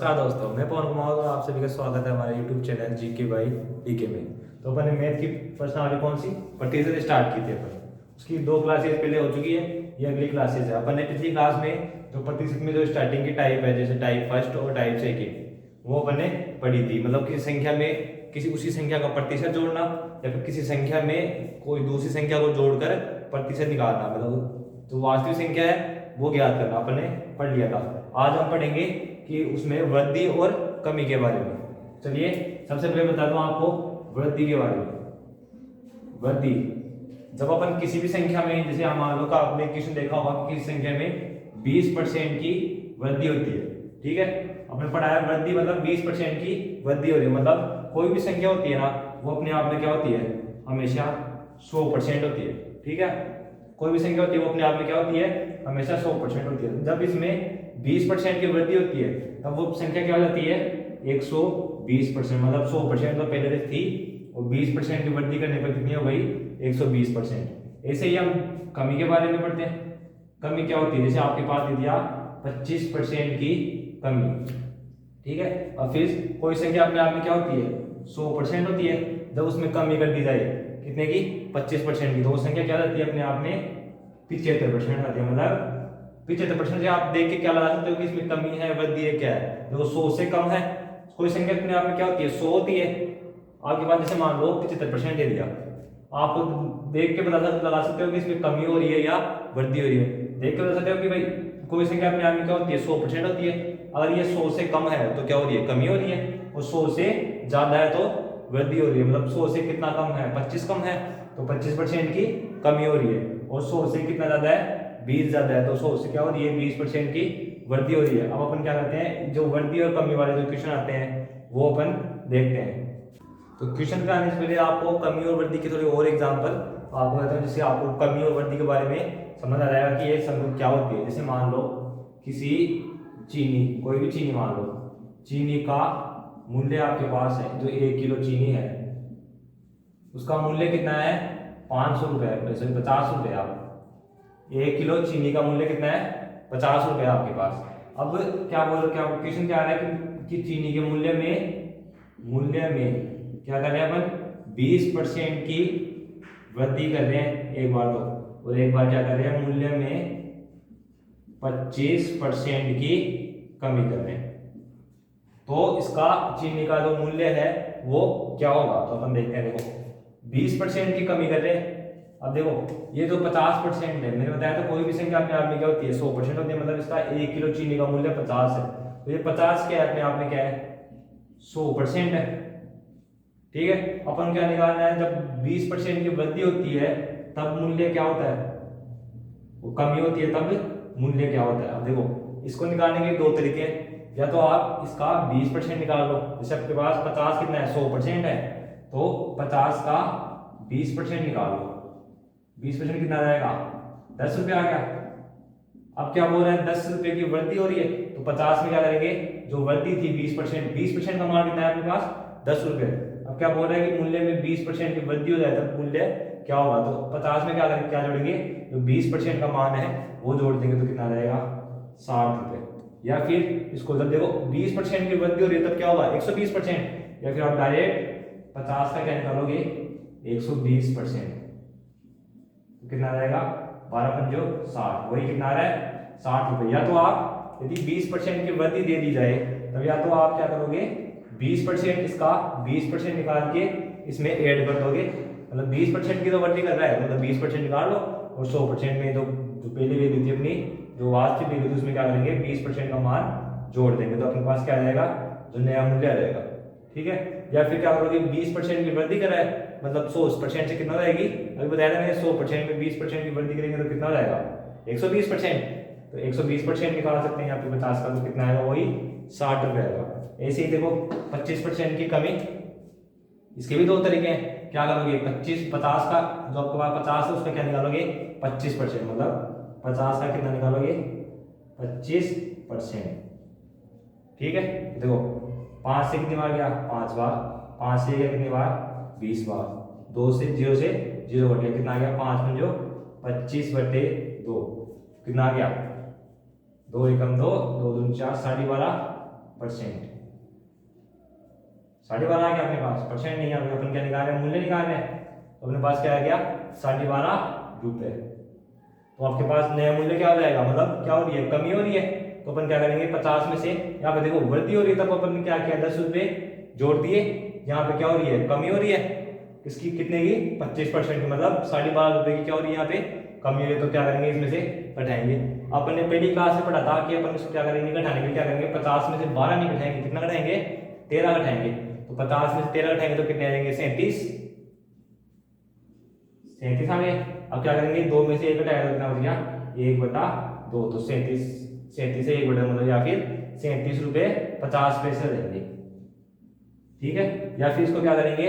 नमस्कार दोस्तों, मैं पवन कुमार और आप सभी का स्वागत है हमारे YouTube channel GK by DK में। तो अपन ने मैथ की पर्सनालिटी कौन सी प्रतिशत स्टार्ट की थी अपन, उसकी 2 क्लासेस पहले हो चुकी है, ये अगली क्लासेस है। अपन ने पिछली क्लास में जो प्रतिशत में जो स्टार्टिंग की टाइप है, जैसे टाइप फर्स्ट और टाइप सेकेंड, वो अपन ने पढ़ी थी। मतलब किसी संख्या में किसी उसी संख्या का प्रतिशत जोड़ना या फिर किसी संख्या में कोई दूसरी संख्या को जोड़कर प्रतिशत निकालना, मतलब जो वास्तविक संख्या है वो ज्ञात करना, अपन ने पढ़ लिया था। आज हम पढ़ेंगे कि उसमें वृद्धि और कमी के बारे में। चलिए सबसे पहले बता दूं आपको वृद्धि के बारे में। वृद्धि, जब अपन किसी भी संख्या में, जैसे हम मान लो का आपने क्वेश्चन देखा होगा कि किसी संख्या में 20% की वृद्धि होती है, ठीक है। आपने पढ़ा है वृद्धि मतलब 20% की वृद्धि हो रही है, मतलब कोई भी संख्या होती है ना, वो अपने आप में क्या होती है, हमेशा 100% होती है, ठीक है। कोई भी संख्या होती है वो अपने आप में क्या होती है, हमेशा 100% होती है। जब इसमें 20% की वृद्धि होती है तब वो संख्या क्या हो जाती है, 120%। मतलब 100% तो पहले से थी और 20% की वृद्धि करने पर कितनी हो गई, 120%। ऐसे ही हम कमी के बारे में पढ़ते हैं। कमी क्या होती है, जैसे आपके पास दे दिया 25% की कमी, ठीक है। और फिर कोई संख्या अपने आप में क्या होती है, 100% होती है। जब उसमें कमी कर दी जाए कितने की, 25% की, तो वो संख्या क्या रहती है अपने आप में 75% आती है। मतलब 75% से आप देख के क्या लगा सकते हो कि इसमें कमी है, वृद्धि है, क्या है। देखो 100 से कम है, कोई संख्या अपने आप में क्या होती है, 100 होती है। आपके पास जैसे मान लो 75% दे दिया, आप देख के लगा सकते हो कि इसमें कमी हो रही है या वृद्धि हो रही है। देख के बता सकते हो कि भाई कोई संख्या अपने आप में क्या होती है, 100% होती है। अगर ये 100 से कम है तो क्या हो रही है, कमी हो रही है, और 100 से ज्यादा है तो वृद्धि हो रही है। मतलब 100 से कितना कम है, 25 कम है, तो 25% की कमी हो रही है। और 100 से कितना ज्यादा है, 20 ज्यादा है, तो 100 से क्या हो रही है, 20% की वृद्धि हो रही है। अब अपन क्या करते हैं, जो वृद्धि और कमी वाले जो क्वेश्चन आते हैं वो अपन देखते हैं। तो क्वेश्चन पे आने से पहले आपको कमी और वृद्धि के थोड़े और एग्जांपल आपको बताता हूं, जिससे आपको कमी और वृद्धि के बारे में समझ आ जाएगा कि ये सब क्या होती है। जैसे मान लो किसी चीनी, कोई भी चीनी मान लो, चीनी का मूल्य आपके पास है, जो 1 किलो चीनी है उसका मूल्य कितना है, 500 रुपये, सॉरी 50 रुपये। आप 1 किलो चीनी का मूल्य कितना है, 50 रुपये आपके पास। अब क्या क्वेश्चन क्या आ रहा है कि चीनी के मूल्य में क्या कर रहे हैं अपन, 20% की वृद्धि कर रहे हैं एक बार तो, और एक बार क्या कर रहे हैं, मूल्य में 25% की कमी कर रहे हैं। तो इसका चीनी का जो मूल्य है वो क्या होगा, तो अपन देखते हैं। देखो 20% की कमी कर रहे हैं। अब देखो ये जो 50% है, मैंने बताया था कोई भी संख्या अपने आप में क्या होती है, 100% होती है। मतलब इसका 1 किलो चीनी का मूल्य 50 है, तो ये 50 क्या है अपने आप में, क्या है, 100% है, ठीक है। अपन क्या निकालना है, जब 20% की वृद्धि होती है तब मूल्य क्या होता है, वो कमी होती है तब मूल्य क्या होता है। अब देखो इसको निकालने के 2 तरीके हैं। या तो आप इसका 20% निकाल लो, जैसे आपके पास 50 कितना है, 100% है, तो 50 का 20% निकाल लो। 20% कितना आ जाएगा, 10 रुपये आ गया। अब क्या बोल रहे हैं, 10 रुपये की वृद्धि हो रही है, तो 50 में क्या करेंगे, जो वृद्धि थी 20% का मान कितना है आपके पास, 10 रुपये। अब क्या बोल रहा है कि मूल्य में 20% की वृद्धि हो जाए तब मूल्य क्या होगा, तो 50 में क्या करेंगे, क्या जोड़ेंगे, जो 20% का मान है वो जोड़ देंगे, तो कितना आ जाएगा, 60 रुपये। या फिर इसको जब देखो 20% की वृद्धि हो रही है तब क्या होगा, 120%। या फिर आप डायरेक्ट 50 का क्या निकालोगे, 120%, कितना आ जाएगा, 12 पंजो 60, वही कितना आ रहा है, 60 रुपये। या तो आप यदि 20% की वृद्धि दे दी जाए तब या तो आप क्या करोगे, 20% इसका 20% निकाल के इसमें ऐड कर दोगे। मतलब 20% की तो वृद्धि कर रहा है, मतलब 20% निकाल लो, और 100% में जो पहले वैल्यू थी अपनी, जो वास्तविक वैल्यू थी, उसमें क्या करेंगे, 20% का मान जोड़ देंगे, तो अपने पास क्या आ जाएगा, जो नया मूल्य आ जाएगा, ठीक है। या फिर क्या करोगे, 20% की वृद्धि कर रहा है, मतलब 100% से कितना रहेगी, अभी बताया था मैंने, 100% में 20% की वृद्धि करेंगे तो कितना हो जाएगा, 120%। तो 120% निकाल सकते हैं यहाँ पे 50 का, तो कितना आएगा, वही 60 रुपये आएगा। ऐसे ही देखो 25% की कमी, इसके भी 2 तरीके हैं। क्या करोगे, 50 का जो आपके पास 50 है उसका क्या निकालोगे, 25%, मतलब 50 का कितना निकालोगे, 25%, ठीक है। देखो 5 से कितनी बार गया, 5 बार, 5 से गया कितनी बार, 20 बार, 2 से 0 से 0 कट गया, कितना आ गया, 5 पंजो 25/2, कितना आ गया, 2 एकम 2, 2 दूनी 4, 12.5, परसेंट। 12.5 आ गया अपने पास, परसेंट नहीं आ गया। अपन क्या निकाल रहे हैं, मूल्य निकाल रहे हैं। तो अपने पास क्या आ गया, 12.5 रुपये। तो आपके पास नया मूल्य क्या हो जाएगा, मतलब क्या हो रही है, कमी हो रही है। तो अपन क्या करेंगे, 50 में से यहाँ पे देखो वृद्धि हो रही है, तब अपन ने क्या किया, 10 रुपये जोड़ दिए। यहाँ पे क्या हो रही है, कमी हो रही है। इसकी कितने की, 25% की, मतलब 12.5 रुपये की क्या हो रही है यहाँ पे, कमी हो रही है। तो क्या करेंगे, इसमें से घटाएंगे। अपन ने पहली क्लास से पढ़ा था कि अपन इसको क्या करेंगे, घटाने के लिए क्या करेंगे, 50 में से 12 नहीं घटाएंगे, कितना घटाएंगे, 13 घटाएंगे। तो 50 में से 13 घटाएंगे तो कितने आ जाएंगे, 37 आ गए। अब क्या करेंगे, 2 में से 1 घटाएगा तो कितना बच गया, 1/2। तो 37 से 1 मतलब या फिर 37 रुपये 50 पैसे हो जाएंगे। ठीक है, या फिर इसको क्या करेंगे,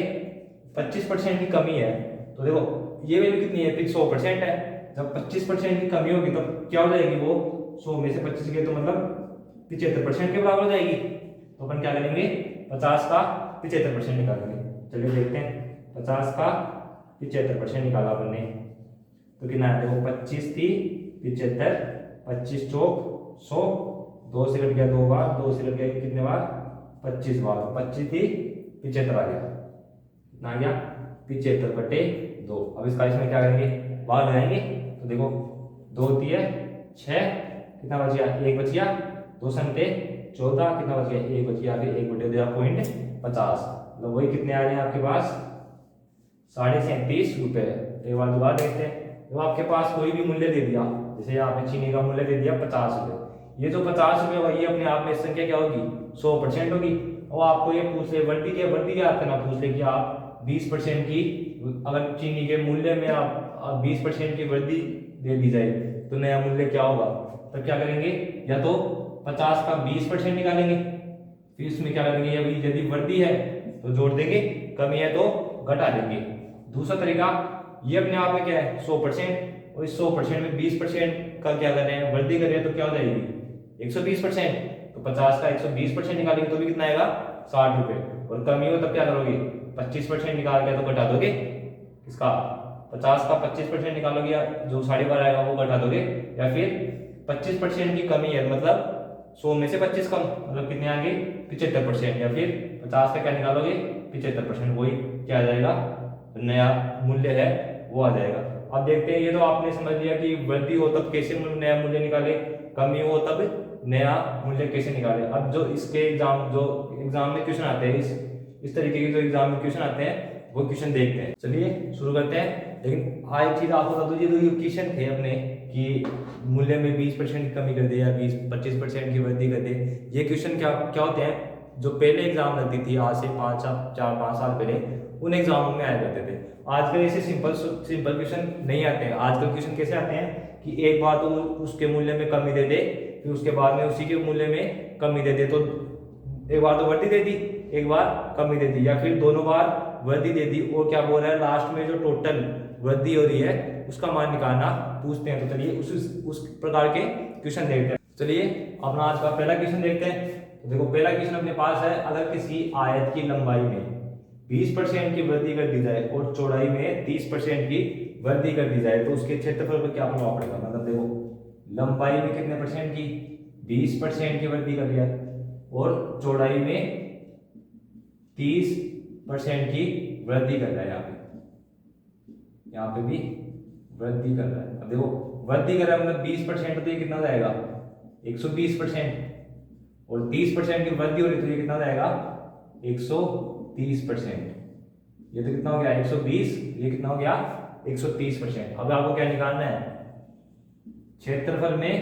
25% की कमी है। तो देखो ये वैल्यू कितनी है, फिर 100% है। जब 25% की कमी होगी तब क्या हो जाएगी, वो 100 में से 25 गए तो मतलब 75% के बराबर हो जाएगी। तो अपन क्या करेंगे, 50 का 75% निकालेंगे। चलिए देखते हैं, 50 का 75% निकाला अपन ने तो कितना है, देखो 25 थी 75, 25 चौक 100, 2 से कट गया 2 बार, 2 से कट गया कितने बार, 25 बार। 25 थी 75 आ गया, कितना आ गया, 75/2। अब इसका इसमें क्या करेंगे, भाग लगाएंगे। तो देखो 2 दिए 6, कितना बच गया, 1 बच गया, 2 संते 14, कितना बच गया, 1 बच गया, फिर 1/2.50। मतलब वही कितने आ रहे हैं आपके पास, 37.5 रुपये। एक बार दोबारा देखते हैं। तो आपके पास कोई भी मूल्य दे दिया, जैसे आपने चीनी का मूल्य दे दिया 50 रुपये, ये जो 50 रुपये वही अपने आप में संख्या क्या होगी, 100% होगी। और आपको ये पूछ ले वृद्धि क्या, वृद्धि क्या करना पूछ ले कि आप 20% की, अगर चीनी के मूल्य में आप 20% की वृद्धि दे दी जाए तो नया मूल्य क्या होगा। तो क्या करेंगे, या तो 50 का 20% निकालेंगे, फिर इसमें क्या करेंगे, यदि वृद्धि है तो जोड़ देंगे, कमी है तो घटा देंगे। दूसरा तरीका, ये अपने आप में क्या है 100%, और इस 100% में 20% का क्या कर रहे हैं, वृद्धि कर रहे हैं, तो क्या हो जाएगी 120%। तो 50 का 120% निकालेंगे तो भी कितना आएगा, 60 रुपये। और कमी हो तब क्या करोगे, 25% निकाल के तो घटा दोगे, इसका 50 का 25% निकालोगे, या जो 12.5 आएगा वो घटा दोगे, या फिर 25% की कमी है मतलब 100 में से 25 कम, मतलब कितने आ गए 75%, या फिर 50 का क्या निकालोगे 75%, वही क्या आ जाएगा, नया मूल्य है वो आ जाएगा। अब देखते हैं, ये तो आपने समझ लिया कि वृद्धि हो तब कैसे नया मूल्य निकाले, कमी हो तब नया मूल्य कैसे निकाले। अब जो इसके एग्जाम में क्वेश्चन आते हैं, इस तरीके के जो एग्जाम में क्वेश्चन आते हैं वो क्वेश्चन देखते हैं। चलिए शुरू करते हैं। लेकिन आज चीज आपको बता दो, ये जो क्वेश्चन थे अपने कि मूल्य में 20% की कमी कर दे या 25% की वृद्धि कर दे, ये क्वेश्चन क्या क्या होते हैं, जो पहले एग्जाम लगती थी आज से 4-5 साल पहले, उन एग्जामों में आया करते थे। आजकल ऐसे सिंपल क्वेश्चन नहीं आते हैं। आजकल क्वेश्चन कैसे आते हैं कि एक बार तो उसके मूल्य में कमी दे दे, फिर उसके बाद में उसी के मूल्य में कमी दे दे। तो एक बार तो वृद्धि दे दी, एक बार कमी दे दी, या फिर दोनों बार वृद्धि दे दी, और क्या बोल रहा है लास्ट में जो टोटल वृद्धि हो रही है उसका मान निकालना पूछते हैं। तो चलिए उस प्रकार के क्वेश्चन देखते हैं। चलिए अपना आज का पहला क्वेश्चन देखते हैं। तो देखो पहला क्वेश्चन अपने पास है, अगर किसी आयत की लंबाई में 20% की वृद्धि कर दी जाए और चौड़ाई में 30% की वृद्धि कर दी जाए तो उसके क्षेत्रफल पर क्या प्रभाव पड़ेगा। मतलब देखो लंबाई में कितने परसेंट की, 20% की वृद्धि कर दिया, और चौड़ाई में 30% की वृद्धि कर रहा है, यहाँ पे भी वृद्धि कर रहा है। अब देखो वृद्धि कर रहा है मतलब 20% तो ये कितना हो जाएगा 120%, और 30% की वृद्धि हो रही तो ये कितना हो जाएगा 130%। ये तो कितना हो गया 120, ये कितना हो गया 130%। अब आपको क्या निकालना है, क्षेत्रफल में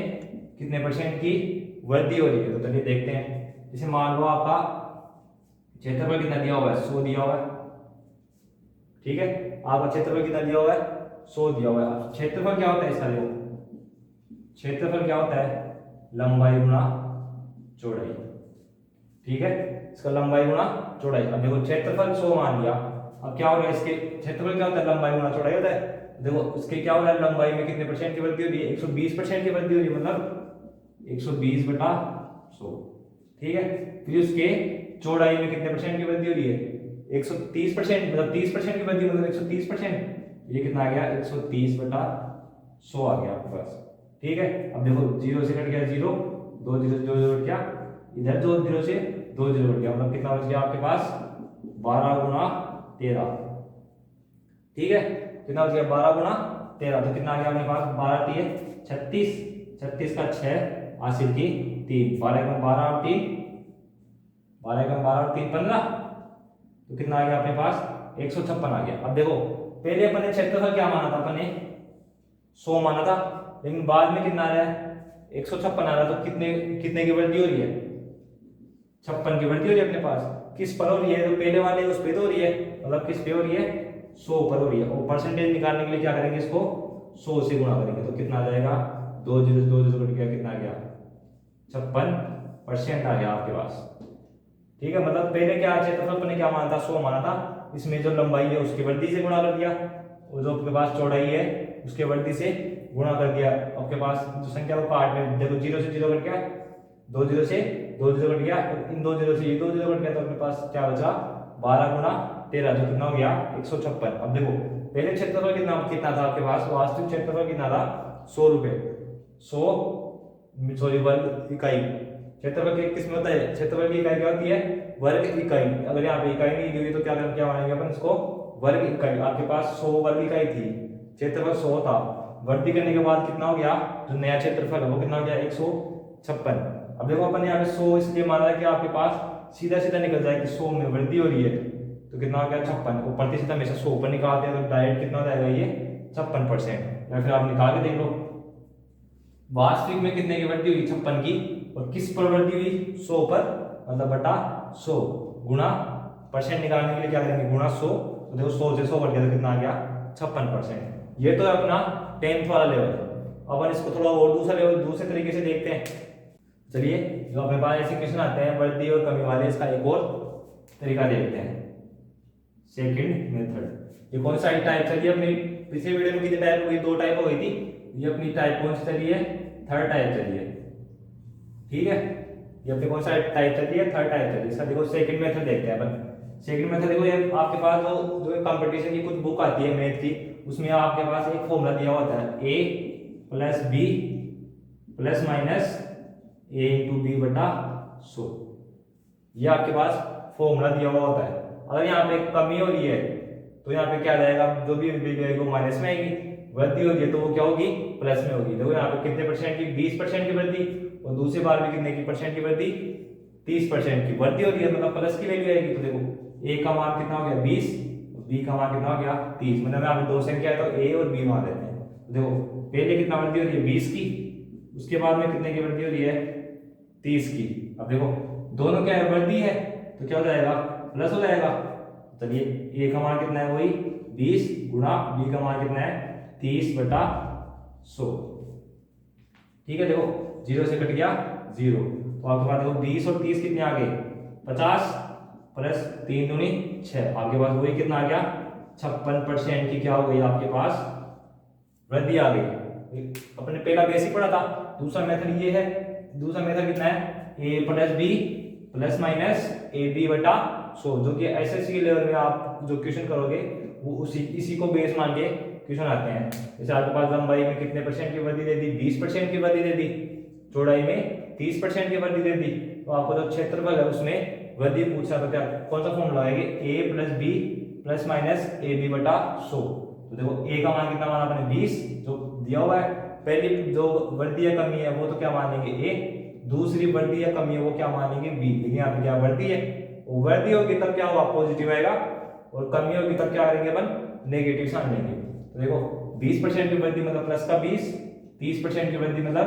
कितने परसेंट की वृद्धि हो रही है। तो चलिए देखते हैं। जैसे मान लो आपका क्षेत्रफल कितना दिया हुआ है, 100 दिया हुआ है, ठीक है, आपका क्षेत्रफल कितना दिया हुआ है 100 दिया हुआ है। क्षेत्रफल क्या होता है इसका, देखो क्षेत्रफल क्या होता है, लंबाई गुणा चौड़ाई, ठीक है, इसका लंबाई गुणा चौड़ाई। अब देखो क्षेत्रफल 100 मान लिया, अब क्या हो रहा है इसके क्षेत्रफल क्या होता है, लंबाई गुणा चौड़ाई होता है। देखो इसके क्या हो रहा है, लंबाई में कितने परसेंट की वृद्धि हो रही है, 120% की वृद्धि हो रही है, मतलब 120/100, ठीक है। फिर उसके चौड़ाई में कितने परसेंट की वृद्धि हो रही है 130%, मतलब 30% की वृद्धि, मतलब 130%। ये कितना आ गया 130/100 आ गया आपके पास, ठीक है। अब देखो 0 से कट गया 0, 2 0 जो कट गया, इधर 2 जीरो से 2 जीरो कट गया, मतलब कितना बच गया आपके पास 12 गुना 13। ठीक है, कितना बच गया 12 गुना 13, तो कितना आ गया अपने पास 12 3 36, 36 का 6 हासिल की 3, 12 का 12 और 3, 12 का 12 और 3 15, तो कितना आ गया अपने पास 156 आ गया। अब देखो पहले अपन ने क्षेत्रफल क्या माना था, अपन ने 100 माना था, लेकिन बाद में कितना आ रहा है 156 आ रहा है, तो कितने कितने की वृद्धि हो रही है 56 की वृद्धि हो रही है अपने पास। किस पर हो रही है, तो पहले वाले उस पे तो हो रही है, मतलब किस पे हो रही है 100 पर हो रही है, और परसेंटेज निकालने के लिए क्या करेंगे इसको 100 से गुणा करेंगे, तो कितना आ जाएगा 2 जीरो से 2 जीरो कट गया, कितना आ गया 56% आ गया आपके पास। ठीक है, मतलब पहले क्या क्षेत्रफल अपन ने क्या माना था 100 माना था, इसमें जो लंबाई है उसकी वृद्धि से गुणा कर दिया, और जो आपके पास चौड़ाई है उसके वृद्धि से गुणा कर दिया। आपके पास जो संख्या को काट में देखो 0 से 0 कट गया, 2 जीरो से 2 जीरो कट गया, और इन 2 जीरो से ये 2 जीरो कट गया, तो अपने पास क्या बचा 12 गुना 13, जो कितना हो गया 156। अब देखो पहले क्षेत्रफल कितना कितना था आपके पास, वास्तविक क्षेत्रफल कितना था 100 रुपए, 100 सॉरी वर्ग इकाई। क्षेत्रफल के किस में होता है, क्षेत्रफल की इकाई क्या होती है वर्ग इकाई। अगर यहाँ पे इकाई नहीं दी हुई तो क्या मानेंगे अपन इसको वर्ग इकाई। आपके पास 100 वर्ग इकाई थी, क्षेत्रफल 100 था, वृद्धि करने के बाद कितना हो गया, जो नया क्षेत्रफल है वो कितना हो गया 156। अब देखो अपन यहाँ पे 100 इसलिए मान रहा है कि आपके पास सीधा सीधा निकल जाए कि 100 में वृद्धि हो रही है, तो कितना हो गया 56, और प्रतिशत हमेशा 100 पर निकालते हैं, तो डायरेक्ट कितना हो जाएगा ये 56%, या फिर आप निकाल के देख लो वास्तविक में कितने की वृद्धि हुई 56 की, और किस पर वृद्धि हुई 100 पर, मतलब बटा 100 गुणा परसेंट निकालने के लिए क्या करेंगे गुणा 100, तो देखो 100 से 100 कट गया, तो कितना आ गया 56%। ये तो है अपना 10th वाला लेवल। अपन इसको थोड़ा और दूसरा लेवल दूसरे तरीके से देखते हैं। चलिए जो अपने पास ऐसे क्वेश्चन आते हैं वृद्धि और कमी वाले, इसका एक और तरीका देखते हैं, सेकंड मेथड। ये कौन सा टाइप चलिए, अपनी पिछले वीडियो में कितनी टाइप हुई, 2 टाइप हो गई थी, ये अपनी टाइप कौन सी चली है 3rd टाइप चली है। ठीक है, ये अपनी कौन सा टाइप चली है 3rd टाइप चली है। इसका देखो सेकंड मेथड देखते हैं अपन। सेकंड मेथड देखो, ये आपके पास जो कंपटीशन की कुछ बुक आती है मैथ की, उसमें आपके पास एक फॉर्मूला दिया होता है a plus B plus minus a into B बटा 100, ये आपके पास फॉर्मूला दिया हुआ होता है। अगर यहाँ पे कमी हो रही है तो यहाँ पे क्या जाएगा, जो भी वैल्यू आएगी वो माइनस में आएगी, वृद्धि होगी तो वो क्या होगी प्लस में होगी। देखो यहाँ पे कितने परसेंट की 20% की वृद्धि, और दूसरी बार में कितने की परसेंट की वृद्धि 30% की वृद्धि हो रही है, मतलब प्लस की वैल्यू आएगी। तो देखो a का मान कितना हो गया 20, b का मान कितना हो गया 30, मतलब यहाँ पे 2 संख्या है तो a और b मान लेते हैं। तो देखो पहले कितना वृद्धि हो रही है 20 की, उसके बाद में कितने की वृद्धि हो रही है 30 की। अब देखो दोनों क्या है वृद्धि है, तो क्या हो जाएगा प्लस हो जाएगा। चलिए a का मान कितना है वही 20 गुणा b का मान कितना है 30 बटा 100। ठीक है, देखो 0 से कट गया 0, तो आपके पास देखो 20 और 30 कितने आ गए 50 प्लस 3 दूनी 6, आपके पास वही कितना आ गया 56% की क्या हो गई आपके पास वृद्धि आ गई। अपने पहला बेसिक पढ़ा था। दूसरा मेथड ये है, दूसरा मेथड कितना है a plus B plus minus A B बटा 100, जो कि एसएससी के लेवल में आप जो क्वेश्चन करोगे वो इसी को बेस मान के क्वेश्चन आते हैं। जैसे आपके पास लंबाई में कितने परसेंट की वृद्धि दे दी 20% की वृद्धि दे दी, चौड़ाई में 30% की वृद्धि दे दी, तो आपको जो क्षेत्रफल है उसमें वृद्धि पूछा तो क्या कौन सा फॉर्मूला लगाएंगे a plus B plus minus A B बटा 100। तो देखो a का मान कितना माना अपने 20 जो दिया हुआ है, पहली जो वृद्धि या कमी है वो तो क्या मानेंगे a, दूसरी वृद्धि या कमी है वो क्या मानेंगे b। लेकिन यहाँ पे क्या वृद्धि है, वो वृद्धि होगी तब क्या होगा पॉजिटिव आएगा, और कमी होगी तब क्या करेंगे अपन नेगेटिव साइन लेंगे। तो देखो 20% की वृद्धि मतलब प्लस का 20, 30% की वृद्धि मतलब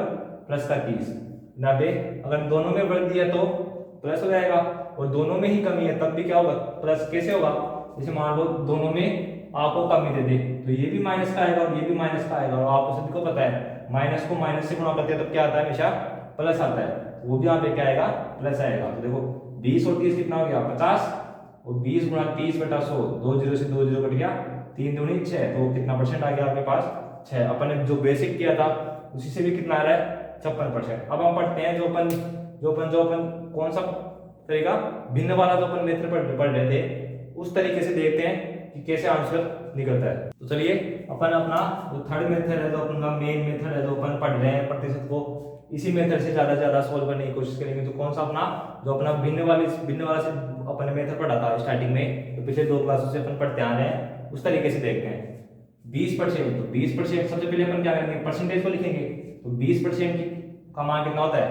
प्लस का 30। ना बे अगर दोनों में वृद्धि है तो प्लस हो जाएगा, और दोनों में ही कमी है तब भी क्या होगा प्लस। कैसे होगा, जैसे मान लो दोनों में आपको कमी दे दे तो ये भी माइनस का आएगा और ये भी माइनस का आएगा, और आपको सभी को पता है माइनस को माइनस से गुणा करते हैं तब क्या आता है हमेशा प्लस आता है, वो भी यहाँ पे क्या आएगा प्लस आएगा। तो देखो 20 और 30 कितना हो गया 50, और 20 गुणा 30 बटा 100, 2 जीरो से 2 जीरो कट गया, 3 दूनी 6, तो कितना परसेंट आ गया आपके पास 6। अपन ने जो बेसिक किया था उसी से भी कितना आ रहा है 56%। अब हम पढ़ते हैं जो अपन कौन सा तरीका भिन्न वाला जो अपन मेथड पढ़ रहे थे उस तरीके से देखते हैं कि कैसे आंसर निकलता है। तो चलिए अपन अपना जो थर्ड मेथड है, जो अपन का मेन मेथड है जो अपन पढ़ रहे हैं प्रतिशत को इसी मेथड से ज़्यादा सॉल्व करने की कोशिश करेंगे। तो कौन सा अपना जो अपना भिन्न वाला से अपन मेथड पढ़ा था स्टार्टिंग में, तो पिछले 2 क्लासों से अपन पढ़ते आ रहे हैं, उस तरीके से देखते हैं। 20%, तो 20% सबसे पहले अपन क्या करेंगे, परसेंटेज को लिखेंगे। तो 20% का मान कितना होता है,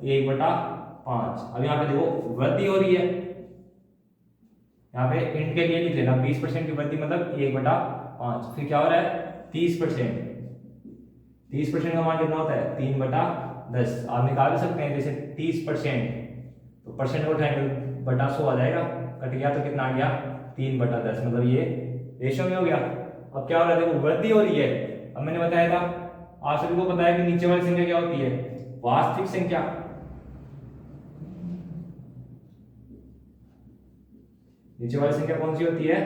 1/5। अब यहाँ पे देखो वृद्धि हो रही है, यहाँ पे इंट के लिए लिख लेना 20% की वृद्धि मतलब 1/5। फिर क्या हो रहा है 30%, 30% का मान कितना होता है 3/10। आप निकाल सकते हैं जैसे 30%, तो परसेंट को उठाएंगे बटा 100 आ जाएगा, कट गया तो कितना आ गया 3/10, मतलब ये रेशो में हो गया। अब क्या हो रहा है देखो वृद्धि हो रही है। अब मैंने बताया था, आप सभी को पता है कि नीचे वाली संख्या क्या होती है, वास्तविक संख्या। नीचे वाली संख्या कौन सी होती है,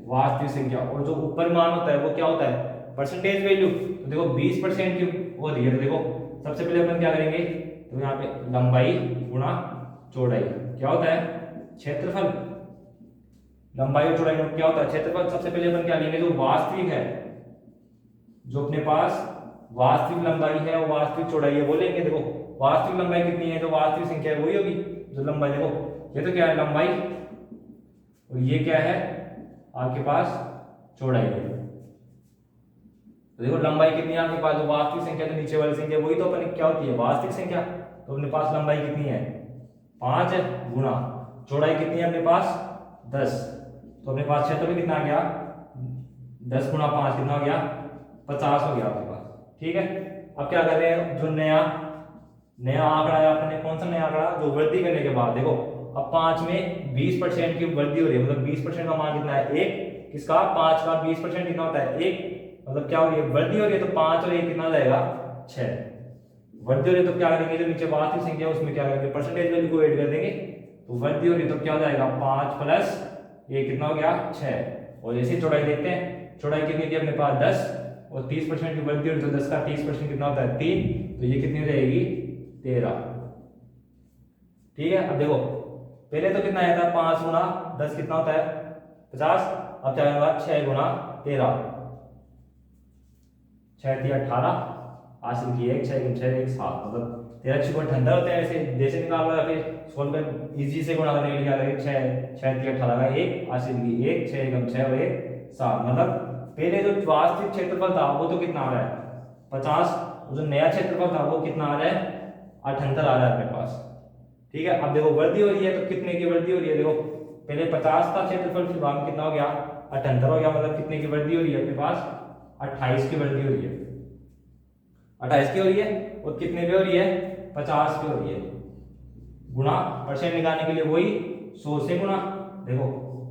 वास्तविक संख्या। और जो ऊपर मान होता है वो क्या होता है, परसेंटेज वैल्यू। तो देखो 20% की हो रही है, तो देखो सबसे पहले अपन क्या करेंगे, तो यहाँ पे लंबाई गुणा चौड़ाई क्या होता है, क्षेत्रफल। लंबाई और चौड़ाई क्या होता है, क्षेत्रफल। सबसे पहले अपन क्या लेंगे, जो वास्तविक है, जो अपने पास वास्तविक लंबाई है और वास्तविक चौड़ाई है वो लेंगे। देखो वास्तविक लंबाई कितनी है, जो वास्तविक संख्या है वही होगी जो लंबाई। देखो ये तो क्या है लंबाई, और ये क्या है आपके पास चौड़ाई है। तो देखो लंबाई कितनी है आपके पास, जो वास्तविक संख्या तो नीचे वाली संख्या वही तो अपने क्या होती है वास्तविक संख्या। तो अपने पास लंबाई कितनी है 5 गुणा चौड़ाई कितनी है अपने पास 10। तो अपने पास क्षेत्रफल कितना आ गया 10 गुणा 5 कितना हो गया 50 हो गया आपके पास। ठीक है, अब क्या कर रहे हैं, जो नया आंकड़ा है अपने, कौन सा नया आंकड़ा, जो वृद्धि करने के बाद देखो अब 5 में 20% की वृद्धि हो रही है, मतलब 20% का मान कितना है 1। किसका 5 का 20% कितना होता है 1, मतलब क्या हो रही है वृद्धि हो रही है। तो 5 और 1 कितना हो जाएगा 6। वृद्धि हो रही है तो क्या करेंगे, जो नीचे वास्तविक संख्या है उसमें क्या करेंगे परसेंटेज वैल्यू को ऐड कर देंगे। तो वृद्धि हो रही है तो क्या हो जाएगा 5 प्लस 1 कितना हो गया 6। और जैसे चौड़ाई देखते हैं, चौड़ाई कितनी थी अपने पास 10, और 30% की वृद्धि हो रही है तो 10 का 30% कितना होता है 3, तो ये कितनी हो जाएगी 13। ठीक है, अब देखो पहले तो कितना आया था 5 गुणा 10 कितना होता है 50। अब क्या होगा 6 गुणा 13, 6 थी 18, हासिल की 1, 6 6 1 7, मतलब 13 6 78 होते हैं। ऐसे जैसे निकाल रहा फिर सोल्व कर इजी से गुणा करने के लिए क्या करेंगे 6 थी 18 का 1, हासिल की 1, 6 6 और 1 7, मतलब पहले जो वास्तविक क्षेत्रफल था वो तो कितना आ रहा है 50, जो नया क्षेत्रफल था वो कितना आ रहा है 78 आ रहा है अपने पास। ठीक है, अब देखो वृद्धि हो रही है तो कितने की वृद्धि हो रही है, देखो पहले 50 था क्षेत्रफल, फिर बाद में कितना हो गया 78 हो गया, मतलब कितने की वृद्धि हो रही है अपने पास 28 की वृद्धि हो रही है। 28 की हो रही है, और कितने पे हो रही है 50 पे हो रही है। गुणा परसेंट निकालने के लिए वही 100 से गुणा, देखो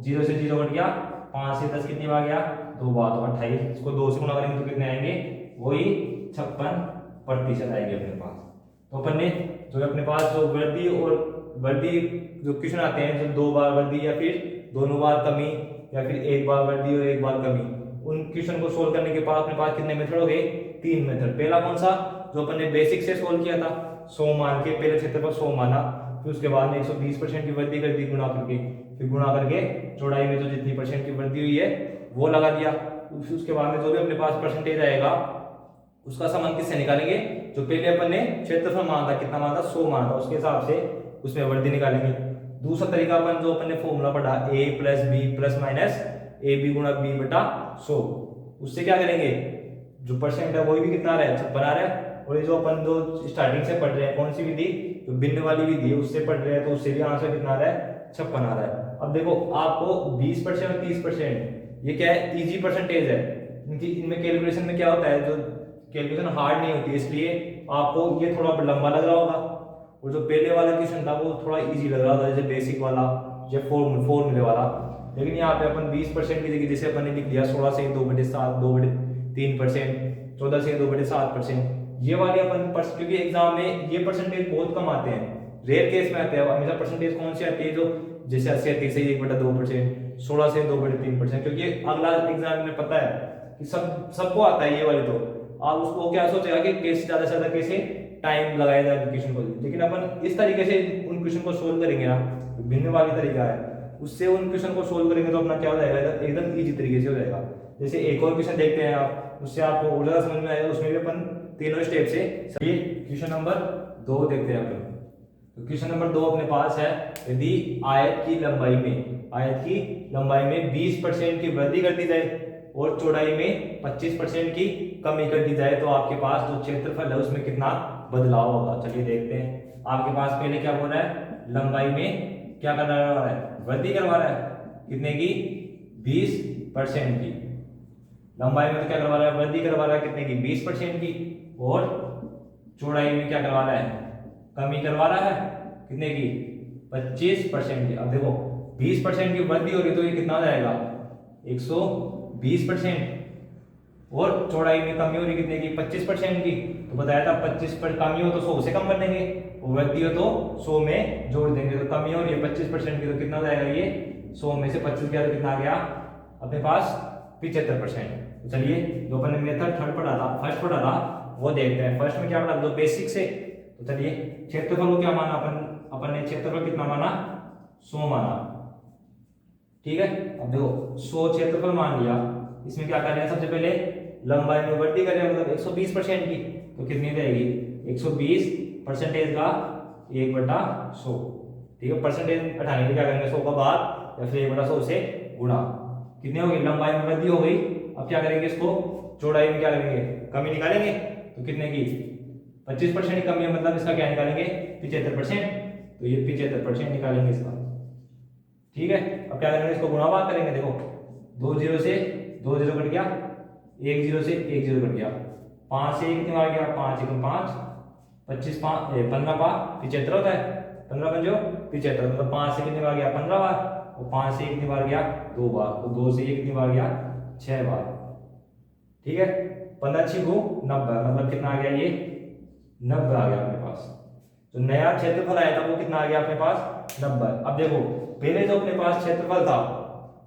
0 से 0 कट गया, 5 से 10 कितनी बार गया 2 बार, तो 28 इसको 2 से गुणा करेंगे तो कितने आएंगे वही 56% आएंगे अपने पास। तो अपन ने जो अपने पास जो वृद्धि और वृद्धि जो क्वेश्चन आते हैं, जो 2 बार वृद्धि या फिर दोनों बार कमी या फिर 1 बार वृद्धि और 1 बार कमी, उन क्वेश्चन को सोल्व करने के बाद अपने पास कितने मेथड हो गए 3 मेथड। पहला कौन सा, जो अपन ने बेसिक से सोल्व किया था 100 मान के, पहले क्षेत्रफल 100 माना, फिर उसके बाद में 120% की वृद्धि कर दी गुणा करके, फिर गुणा करके चौड़ाई में जो जितनी परसेंट की वृद्धि हुई है वो लगा दिया। उसके बाद में जो भी अपने पास परसेंटेज आएगा उसका समान किससे निकालेंगे, जो पहले अपन ने क्षेत्रफल माना था, कितना माना था 100 माना था, उसके हिसाब से उसमें वृद्धि निकालेंगे। दूसरा तरीका अपन जो अपन ने फॉर्मूला पढ़ा a plus B plus minus A B गुणा बी बटा 100, उससे क्या करेंगे जो परसेंट है वही भी कितना आ रहा है 56 आ रहा है। और ये जो अपन जो स्टार्टिंग से पढ़ रहे हैं कौन सी विधि, जो भिन्न वाली विधि है उससे पढ़ रहे हैं, तो उससे भी आंसर कितना आ रहा है 56 आ रहा है। अब देखो आपको 20% और 30% ये क्या है इजी परसेंटेज है, इनमें कैलकुलेशन में क्या होता है, जो कैलकुलेशन हार्ड नहीं होती, इसलिए आपको ये थोड़ा लंबा लग रहा होगा। और जो पहले वाला क्वेश्चन था वो थोड़ा इजी लग रहा था, जैसे बेसिक वाला या फॉर्मूले वाला। लेकिन यहाँ पे अपन 20% की जगह जैसे अपन ने लिख दिया 16 से 2/7 2/3%, 14 से 2/7%, ये वाले अपन क्योंकि एग्जाम में ये परसेंटेज बहुत कम आते हैं, रेयर केस में आते हैं। हमेशा परसेंटेज कौन सी आती है, जो जैसे 80 से 1/2%, 16 से 2/3%, क्योंकि अगला एग्जाम में पता है कि सबको आता है ये वाली, तो आप उसको क्या सोचेगा कि कैसे ज्यादा से ज्यादा कैसे टाइम लगाया जाए क्वेश्चन को। लेकिन अपन इस तरीके से उन क्वेश्चन को सोल्व करेंगे ना, भिन्न वाली तरीका है, उससे उन क्वेश्चन को सोल्व करेंगे तो अपना क्या हो जाएगा एकदम इजी तरीके से हो जाएगा। जैसे एक और क्वेश्चन देखते हैं आप, उससे आपको और ज्यादा समझ में आएगा। उसमें भी अपन तीनों स्टेप से, ये क्वेश्चन नंबर 2 देखते हैं अपन। तो क्वेश्चन नंबर 2 अपने पास है, यदि आयत की लंबाई में 20% की वृद्धि कर दी जाए और चौड़ाई में 25% की कमी कर दी जाए तो आपके पास जो क्षेत्रफल है उसमें कितना बदलाव होगा। चलिए देखते हैं। आपके पास पहले क्या बोल रहा है, लंबाई में क्या करवा रहा है, वृद्धि करवा रहा है, कितने की, 20% की। लंबाई में तो क्या करवा रहा है, वृद्धि करवा रहा है, कितने की, 20% की। और चौड़ाई में क्या करवा रहा है, कमी करवा रहा है, कितने की, 25% की। अब देखो 20% की वृद्धि हो रही तो ये कितना हो जाएगा, 120%। और चौड़ाई में कमी हो रही कितने की, 25% की। तो बताया था 25 पर कमी हो तो 100 से कम कर देंगे, और वृद्धि हो तो 100 में जोड़ देंगे। तो कमी हो रही है 25% की, तो कितना हो जाएगा ये, 100 में से 25 गया तो कितना आ गया अपने पास, 75%। तो चलिए जो अपन ने मेथड फर्स्ट पढ़ा था वो देखते हैं। फर्स्ट में क्या पढ़ा, तो बेसिक से। तो चलिए क्षेत्रफल को क्या माना अपन ने क्षेत्रफल कितना माना, 100 माना, ठीक है। अब देखो 100 क्षेत्रफल मान लिया, इसमें क्या कर रहे हैं, सबसे पहले लंबाई में वृद्धि कर रहे हैं, मतलब 120% की। तो कितनी रहेगी, 120% का 1/100, ठीक है। परसेंटेज हटाने के लिए क्या करेंगे, 100 का बाद या फिर 1/100 से गुणा। कितनी होगी, लंबाई में वृद्धि हो गई। अब क्या करेंगे, इसको चौड़ाई में क्या करेंगे, कमी निकालेंगे। तो कितने की, 25% की कमी है, मतलब इसका क्या निकालेंगे, 75%। तो ये 75% निकालेंगे इसका, ठीक है। अब क्या करेंगे, इसको गुणा भाग करेंगे। देखो 2 0 से 2 0 कट गया, 1 0 से 1 0 कट गया, 5 से 1 कितनी बार गया, 5 1 5, 25 5 15 बार 75 होता है, 15 पंजो 75, मतलब 5 से कितनी बार गया, 15 बार। और 5 से 1 कितनी बार गया, 2 बार। तो 2 से 1 कितनी बार गया, 6 बार, ठीक है। 15 6 को 90, मतलब कितना आ गया, ये 90 आ गया अपने पास। तो नया क्षेत्रफल आया था वो कितना आ गया अपने पास, 90। अब देखो पहले जो अपने पास क्षेत्रफल था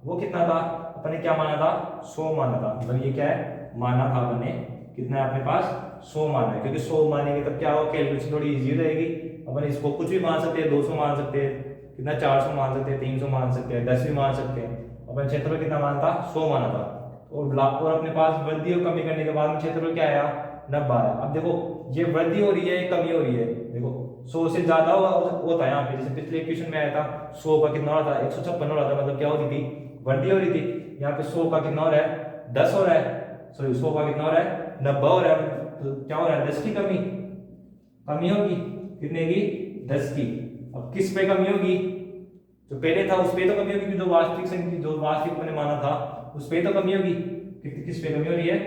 वो कितना था, अपन ने क्या माना था, 100 माना था। मतलब ये क्या है, माना था अपन ने, कितना है अपने पास, 100 माना है। क्योंकि 100 मानेंगे तब क्या होगा, कैलकुलेशन थोड़ी इजी रहेगी। अपन इसको कुछ भी मान सकते हैं, 200 मान सकते हैं, कितना 400 मान सकते हैं, 300 मान सकते हैं, 10 भी मान सकते हैं। अपन क्षेत्रफल कितना माना था, 100 माना था। और अपने पास वृद्धि और कमी करने के बाद में क्षेत्रफल क्या आया, 90 आया। अब देखो ये वृद्धि हो रही है, ये कमी हो रही है। देखो 100 से ज्यादा होता है यहाँ पे, जैसे पिछले क्वेश्चन में आया था 100 का कितना हो रहा था, 156 हो रहा था, मतलब क्या हो रही थी, वृद्धि हो रही थी। यहाँ पे 100 का कितना हो रहा है, 10 हो रहा है, सॉरी 100 का कितना हो रहा है, 90 हो रहा है। तो क्या हो रहा है, 10 की कमी होगी, कितने की, 10 की। अब किस पे कमी होगी, जो पहले था उस पे तो कमी होगी, जो वास्तविक मैंने माना था उस पे तो कमी होगी। किस पे कमी हो रही है,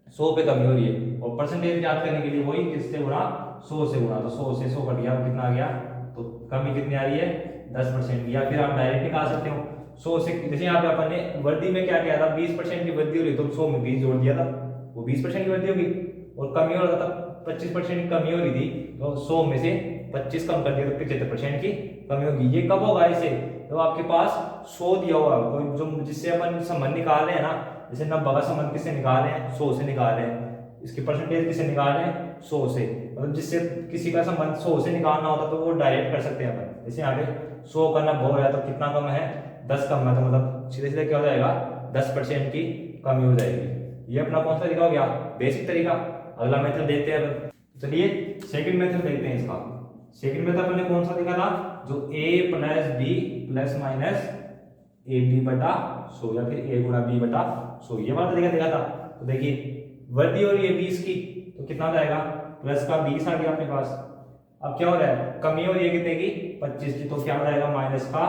100 पे कमी हो रही है। और परसेंटेज याद करने के लिए वही किससे गुणा, 100 से गुणा। तो 100 से 100 कट गया, कितना आ गया, तो कमी कितनी आ रही है, 10% की। या फिर आप डायरेक्ट निकाल सकते हो 100 से, जैसे यहाँ पे अपन ने वृद्धि में क्या किया था, 20% की वृद्धि हो रही, तो 100 में 20 जोड़ दिया था, वो 20% की वृद्धि होगी। और कमी हो रहा था 25% की कमी हो रही थी, तो 100 में से 25 कम कर दिया तो 75% की कमी होगी। ये कब होगा, ऐसे तो आपके पास 100 दिया होगा, कोई जो जिससे अपन संबंध निकाल रहे हैं ना, जैसे 90 का संबंध किससे निकाल रहे हैं, 100 से निकाल रहे हैं। इसकी परसेंटेज किससे निकाल रहे हैं, 100 से। मतलब जिससे किसी का संबंध 100 से निकालना होता तो वो डायरेक्ट कर सकते हैं अपन। जैसे यहाँ पे 100 का 90 हो रहा है तो कितना कम है, 10 कम है, तो मतलब सीधे सीधे क्या हो जाएगा, 10% की कमी हो जाएगी। ये अपना कौन सा तरीका हो गया, बेसिक तरीका। अगला मेथड देखते हैं अपन। चलिए सेकंड मेथड देखते हैं इसका। सेकंड मेथड अपन ने कौन सा देखा था, जो a plus B plus minus A B बटा 100 या फिर a गुणा b बटा 100, ये वाला तरीका देखा था। तो देखिए वृद्धि हो रही है 20 की, तो कितना जाएगा, प्लस का 20 आ गया अपने पास। अब क्या हो रहा है, कमी हो रही है कितने की, 25 की, तो क्या हो जाएगा, माइनस का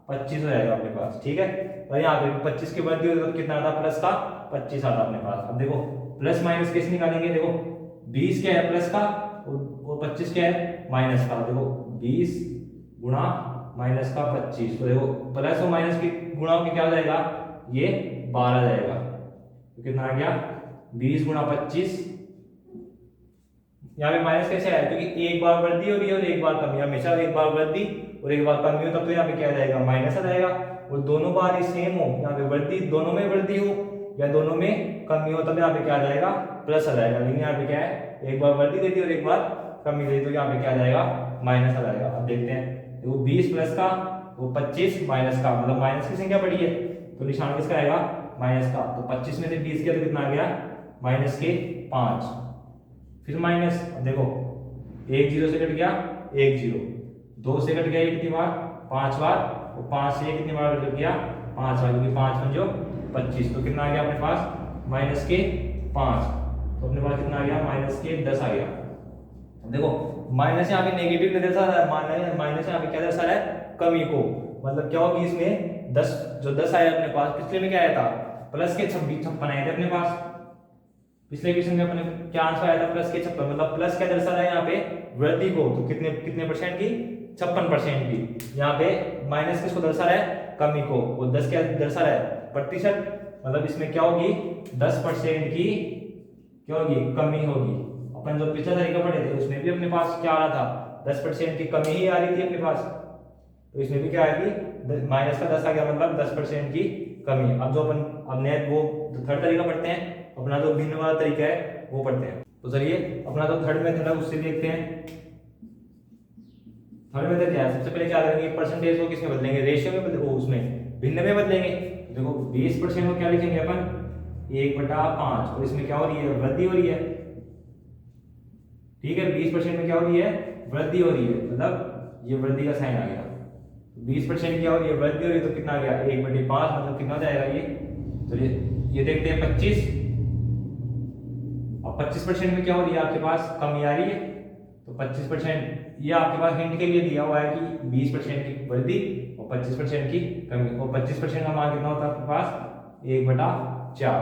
25 हो जाएगा अपने पास, ठीक है। और यहाँ पे 25 की वृद्धि हो रही है तो कितना आता, प्लस का 25 आता अपने पास। अब देखो प्लस माइनस कैसे निकालेंगे, देखो 20 क्या है प्लस का और 25 क्या है माइनस का। देखो 20 गुणा माइनस का 25, तो देखो प्लस और माइनस की गुणा होकर क्या हो जाएगा, ये 12 जाएगा। तो कितना आ गया, 20 गुणा 25। यहाँ पे माइनस कैसे आया, क्योंकि एक बार वृद्धि हो रही है और एक बार कमी, हमेशा एक बार वृद्धि और एक बार कमी हो तब तो यहाँ पे क्या आ जाएगा, माइनस आ जाएगा। और दोनों बार ही सेम हो, यहाँ पे वृद्धि दोनों में वृद्धि हो या दोनों में कमी हो तब यहाँ पे क्या आ जाएगा, प्लस आ जाएगा। लेकिन यहाँ पे क्या है, एक बार वृद्धि देती है और एक बार कमी देती है, तो यहाँ पे क्या आ जाएगा, माइनस आ जाएगा। अब देखते हैं, वो 20 प्लस का, वो 25 माइनस का, मतलब माइनस की संख्या बड़ी है तो निशान किसका आएगा, माइनस का। तो 25 में से 20 किया तो कितना आ गया, माइनस के 5, फिर माइनस। अब देखो एक जीरो से कट गया, एक जीरो, 2 से कट गया ये कितनी बार, 5 बार, और 5 से कितनी बार कट गया, 5 बार, क्योंकि 5 पंजो 25। तो कितना आ गया अपने पास, माइनस के 5। तो अपने पास कितना आ गया, माइनस के 10 आ गया। देखो माइनस यहाँ पे नेगेटिव दर्शा रहा है, माइनस यहाँ पे क्या दर्शा रहा है, कमी को। मतलब क्या होगी इसमें 10, जो 10 आया अपने पास, पिछले में क्या आया था, प्लस के 56 आए थे अपने पास। पिछले क्वेश्चन में अपने क्या आंसर आया था, प्लस के 56। मतलब प्लस क्या दर्शा रहा है यहाँ पे, वृद्धि को। तो कितने कितने परसेंट की, 56% की। यहाँ पे माइनस किसको दर्शा रहा है, कमी को। वो 10 क्या दर्शा रहा है, प्रतिशत। मतलब इसमें क्या होगी, 10% की क्या होगी, कमी होगी। अपन जो पिछला तरीका पढ़े थे उसमें भी अपने पास क्या आ रहा था, 10% की कमी ही आ रही थी अपने पास। तो इसमें भी क्या आएगी, माइनस का 10 आ गया, मतलब 10% की कमी। अब जो अपन अब नए वो थर्ड तरीका पढ़ते हैं, अपना जो भिन्न वाला तरीका है वो पढ़ते हैं। तो चलिए अपना जो थर्ड मेथड है उससे देखते हैं। थर्ड मेथड क्या है, सबसे पहले क्या करेंगे, परसेंटेज को किसमें बदलेंगे, रेशियो में बदलेंगे, उसमें भिन्न में बदलेंगे। देखो 20% को क्या लिखेंगे अपन, 1/5, और इसमें क्या हो रही है, वृद्धि हो रही है। ठीक है, 20% में क्या हो रही है, वृद्धि हो रही है, मतलब ये वृद्धि का साइन आ गया। 20% क्या हो रही है, वृद्धि हो रही है, तो कितना आ गया, 1/5, मतलब कितना जाएगा ये। चलिए ये देखते हैं 25। अब 25% में क्या हो रही है, आपके पास कमी आ रही है। तो 25% ये आपके पास हिंट के लिए दिया हुआ है कि 20% की वृद्धि और 25% की कमी। और 25% का मान कितना होता है आपके पास, 1/4।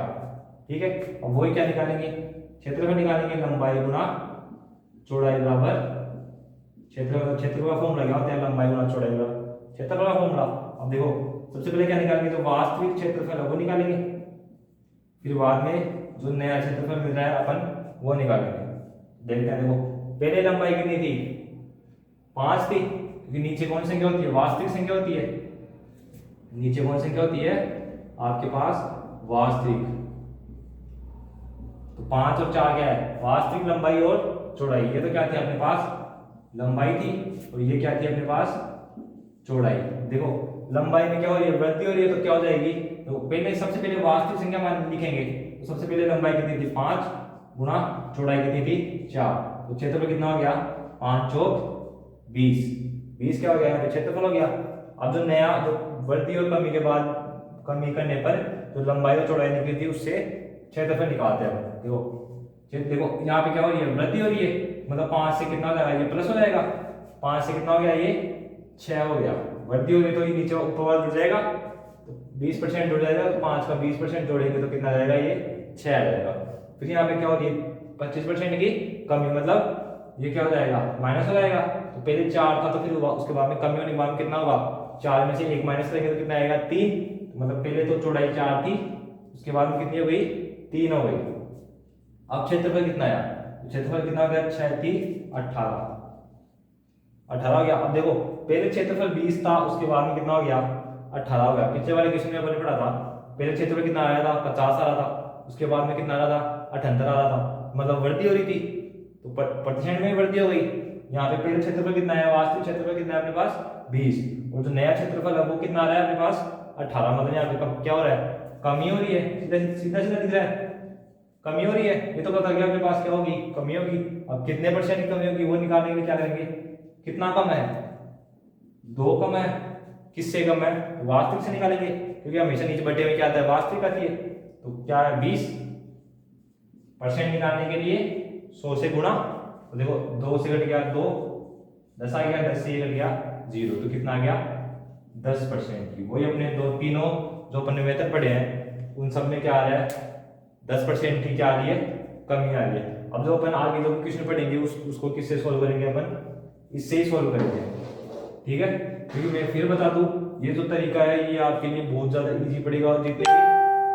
ठीक है, अब वही क्या निकालेंगे, क्षेत्रफल निकालेंगे, लंबाई गुना चौड़ाई बराबर क्षेत्रफल का फॉर्मूला क्या होता है, लंबाई गुना चौड़ाई बराबर क्षेत्रफल का फॉर्मूला। अब देखो सबसे पहले क्या निकालेंगे, जो वास्तविक क्षेत्रफल है वो निकालेंगे, फिर बाद में जो नया क्षेत्रफल मिल रहा है अपन वो निकालेंगे। देखते हैं, देखो पहले लंबाई कितनी थी, 5 थी, क्योंकि नीचे कौन सी संख्या होती है, वास्तविक संख्या होती है। नीचे कौन सी संख्या होती है आपके पास, वास्तविक। तो 5 और 4 क्या है, वास्तविक लंबाई और चौड़ाई। ये तो क्या थी अपने पास, लंबाई थी, और ये क्या थी अपने पास, चौड़ाई। देखो लंबाई में क्या हो रही है, वृद्धि हो रही है, तो क्या हो जाएगी, तो पहले सबसे पहले वास्तविक संख्या मान लिखेंगे। तो सबसे पहले लंबाई कितनी थी, 5 गुना चौड़ाई कितनी थी, 4। तो क्षेत्रफल कितना हो गया, 5 चौक 20। 20 क्या हो गया, यहाँ पे क्षेत्रफल हो गया। अब जो नया जो वृद्धि और कमी के बाद कमी करने पर जो लंबाई और चौड़ाई निकली थी उससे क्षेत्रफल निकालते हैं। देखो यहाँ पे क्या हो रही है, वृद्धि हो रही है, मतलब 5 से कितना हो जाएगा, ये प्लस हो जाएगा। 5 से कितना हो गया, ये 6 हो गया। वृद्धि हो गई तो ये नीचे ऊपर वाला जुड़ जाएगा, तो 20% जुड़ जाएगा। तो 5 का 20% जोड़ेंगे तो कितना आ जाएगा, ये 6 आ जाएगा। फिर यहाँ पे क्या हो रही है, 25% की कमी, मतलब ये क्या हो जाएगा, माइनस हो जाएगा। तो पहले 4 था, तो फिर उसके बाद में कमी होने के बाद में कितना होगा, 4 में से 1 माइनस करेंगे तो कितना आएगा, 3। मतलब पहले तो चौड़ाई 4 थी, उसके बाद में कितनी हो गई, 3 हो गई। अब क्षेत्रफल कितना आया, क्षेत्रफल कितना हो गया, 6 थी 18 हो गया। अब देखो पहले क्षेत्रफल 20 था, उसके बाद में कितना हो गया, 18 हो गया। पिछले वाले क्वेश्चन में अपन ने पढ़ा था, पहले क्षेत्रफल कितना आया था, 50 आ रहा था, उसके बाद में कितना आ रहा था, 78 आ रहा था। मतलब वृद्धि हो रही थी, तो प्रतिशत में वृद्धि हो गई। यहाँ पे पहले क्षेत्रफल कितना है, वास्तविक क्षेत्रफल कितना है अपने पास, 20, और जो नया क्षेत्रफल है वो कितना आ रहा है अपने पास, 18। मतलब यहाँ पे क्या हो रहा है, कमी हो रही है। सीधा सीधा दिख रहा है, कमी हो रही है। ये तो पता गया अपने पास क्या होगी, कमी होगी। अब कितने परसेंट की कमी होगी वो निकालने के लिए क्या करेंगे, कितना कम है, 2 कम है। किससे कम है, वास्तविक से निकालेंगे, क्योंकि हमेशा नीचे बटे में क्या आता है, वास्तविक आती है। तो क्या है, 20% निकालने के लिए 100 से गुणा। तो देखो 2 से कट गया 2, 10 आ गया, 10 से ये कट गया 0, तो कितना आ गया, 10% की। वही अपने दो तीनों जो अपन ने मेथड पढ़े हैं उन सब में क्या आ रहा है, 10% की क्या आ रही है, कमी आ रही है। अब जो अपन आगे जो क्वेश्चन पढ़ेंगे उसको किससे सॉल्व करेंगे, अपन इससे ही सॉल्व करेंगे। ठीक है, क्योंकि मैं फिर बता दूं, ये जो तरीका है ये आपके लिए बहुत ज्यादा इजी पड़ेगा, और जितने भी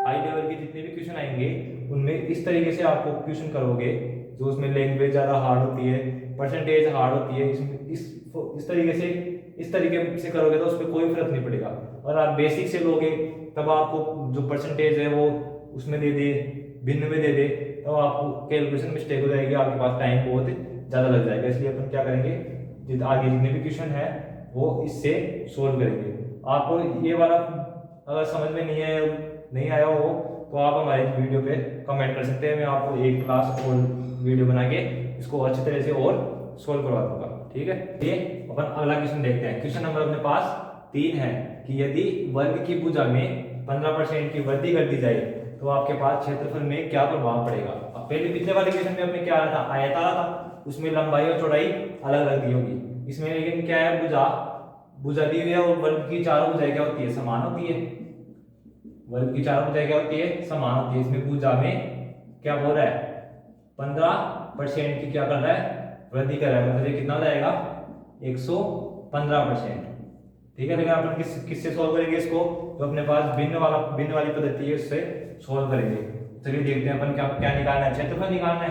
हाई लेवल के जितने भी क्वेश्चन आएंगे उनमें इस तरीके से आपको क्वेश्चन करोगे, जो उसमें लैंग्वेज ज्यादा हार्ड होती है, परसेंटेज हार्ड होती है, इस तरीके से करोगे तो उसमें कोई फर्क नहीं पड़ेगा। और आप बेसिक से लोगे तब आपको जो परसेंटेज है वो उसमें दे दे, भिन्न में दे दे, तो आपको कैलकुलेशन मिस्टेक हो जाएगी, आपके पास टाइम बहुत ज्यादा लग जाएगा। इसलिए अपन क्या करेंगे, आगे जितने भी क्वेश्चन है वो इससे सोल्व करेंगे। आपको ये वाला अगर समझ में नहीं आया हो तो आप हमारे वीडियो पे कमेंट कर सकते हैं, मैं आपको एक क्लास और वीडियो बना के इसको अच्छी तरह से और सोल्व करवा दूंगा, ठीक है। ये अपन अगला क्वेश्चन देखते हैं। क्वेश्चन नंबर अपने पास 3 है कि यदि वर्ग की भुजा में 15% की वृद्धि कर दी जाए तो आपके पास क्षेत्रफल में क्या प्रभाव पड़ेगा। अब पहले पिछले वाले क्वेश्चन में अपने क्या आ रहा था, आयत आ रहा था, उसमें लंबाई और चौड़ाई अलग अलग दी होगी। इसमें लेकिन क्या है, भुजा दी हुई है और वर्ग की चारों भुजाएं क्या होती है, समान होती है। वर्ग की चारों भुजाएं क्या होती है, समान होती है। इसमें भुजा में क्या हो रहा है, 15% की क्या कर रहा है, वृद्धि कर रहा है। मतलब ये कितना हो जाएगा, 115%, ठीक है। लेकिन अपन किससे सोल्व करेंगे इसको, तो अपने पास भिन्न वाली पद्धति है, उससे सोल्व करेंगे। चलिए देखते हैं अपन क्या क्या निकालना है, क्षेत्रफल निकालना है।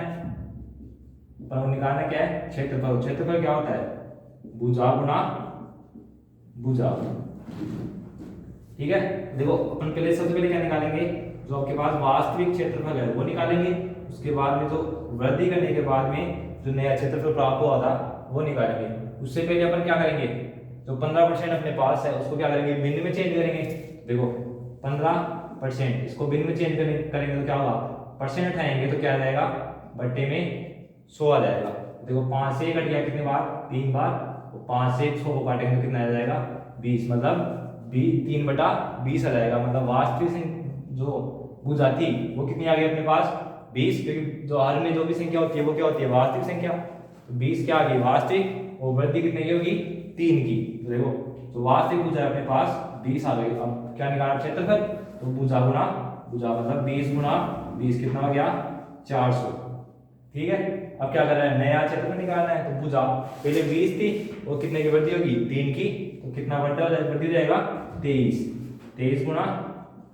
अपन को निकालना क्या है, क्षेत्रफल। क्षेत्रफल क्या होता है, भुजा गुणा भुजा, ठीक है। देखो अपन पहले सबसे पहले क्या निकालेंगे, जो आपके पास वास्तविक क्षेत्रफल है वो निकालेंगे। उसके बाद में जो वृद्धि करने के बाद में जो नया क्षेत्रफल प्राप्त हुआ था वो निकालेंगे। उससे पहले अपन क्या करेंगे, जो 15% अपने पास है उसको क्या करेंगे, भिन्न में चेंज करेंगे। देखो 15%, इसको भिन्न में चेंज करेंगे तो क्या होगा, परसेंट उठाएंगे तो क्या आ जाएगा, बट्टे में 100 आ जाएगा। देखो 5 से कट गया कितने बार, 3 बार, और 5 से 100 को काटेंगे तो कितना आ जाएगा, 20, मतलब 3/20 आ जाएगा। मतलब वास्तविक जो भुजा थी वो कितनी आ गई अपने पास, 20, क्योंकि जो हर में जो भी संख्या होती है वो क्या होती है, वास्तविक संख्या। तो 20 क्या आ गई वास्तविक, और वृद्धि कितने की होगी, 3 की। तो देखो तो वास्तविक भुजा अपने पास 20 आ गई। अब क्या निकालना, क्षेत्रफल, तो भुजा गुणा भुजा, मतलब 20 गुणा 20 कितना हो गया, 400, ठीक है। अब क्या कर रहा है, नया क्षेत्रफल निकालना है। तो भुजा पहले 20 थी, वो कितने की वृद्धि होगी, 3 की, तो कितना वृद्धि हो जाएगा, 23। 23 गुणा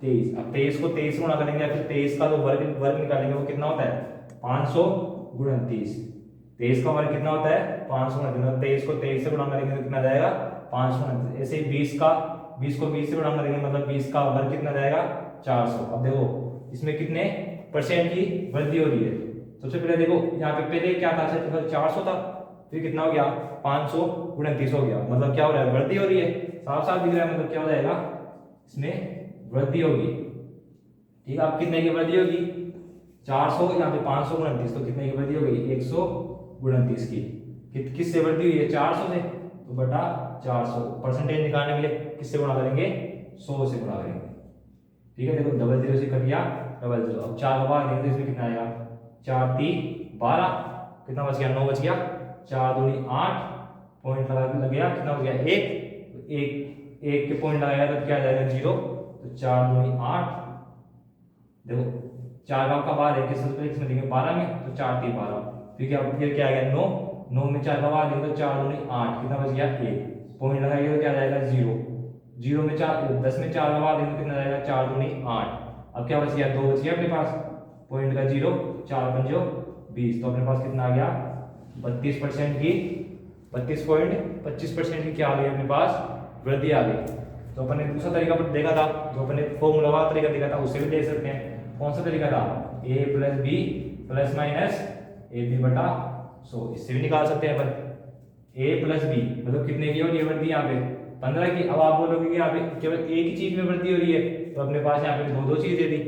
23। अब 23 को 23 गुणा करेंगे, फिर 23 का जो वर्ग निकालेंगे वो कितना होता है, 529। 23 का वर्ग कितना होता है, 529। 23 को 23 से गुणा करेंगे तो कितना जाएगा, 529। ऐसे ही 20 को 20 से गुणा करेंगे, मतलब 20 का वर्ग कितना जाएगा, 400। अब देखो इसमें कितने परसेंट की वृद्धि हो रही है। सबसे पहले देखो यहाँ पे पहले क्या था, क्षेत्रफल 400 था, फिर कितना हो गया, 529 हो गया। मतलब क्या हो रहा है, वृद्धि हो रही है, साफ साफ दिख रहा है। मतलब क्या हो जाएगा, इसमें वृद्धि होगी, ठीक है। अब कितने की वृद्धि होगी, 400, यहाँ पे 529, तो कितने की वृद्धि हो गई, 129 की। किससे वृद्धि हुई है, 400 से, तो बटा 400। परसेंटेज निकालने के लिए किससे गुणा करेंगे, 100 से गुणा करेंगे, ठीक है। देखो डबल 0 से कट गया डबल 0। अब 4 का भाग देंगे तो इसमें कितना आएगा, 4 3 12, कितना बच गया, 9 बच गया। 4 दूनी 8, पॉइंट लग गया, कितना बच गया, 1 के पॉइंट लगाएगा तो क्या आ जाएगा, 0। तो 4 दूनी 8, देखो 4 का भाग है किसमें देंगे, 12 में, तो 4 3 12, फिर क्या आ गया, 9 में 4 का भाग देंगे तो 4 दूनी 8, कितना बच गया, 1, पॉइंट लगाएंगे तो क्या आ जाएगा, 0 में 4, 10 में 4 का भाग देंगे तो कितना जाएगा, 4 दूनी 8। अब क्या बच गया, 2 बच गया अपने पास, पॉइंट का 0, 4 पंजो 20, तो अपने पास कितना आ गया, 32% की 25% की क्या आ गई अपने पास, वृद्धि आ गई। तो अपन ने दूसरा तरीका देखा था, जो अपन ने फॉर्मूला वाला तरीका देखा था, उससे भी देख सकते हैं। कौन सा तरीका था, a + b ± ab बटा 100, इससे भी निकाल सकते हैं अपन। a + b मतलब कितने की हो रही है वृद्धि, यहाँ पे 15 की। अब आप बोलोगे कि यहाँ पे केवल एक ही चीज में वृद्धि हो रही है, तो अपने पास यहाँ पे दो चीज दे दी।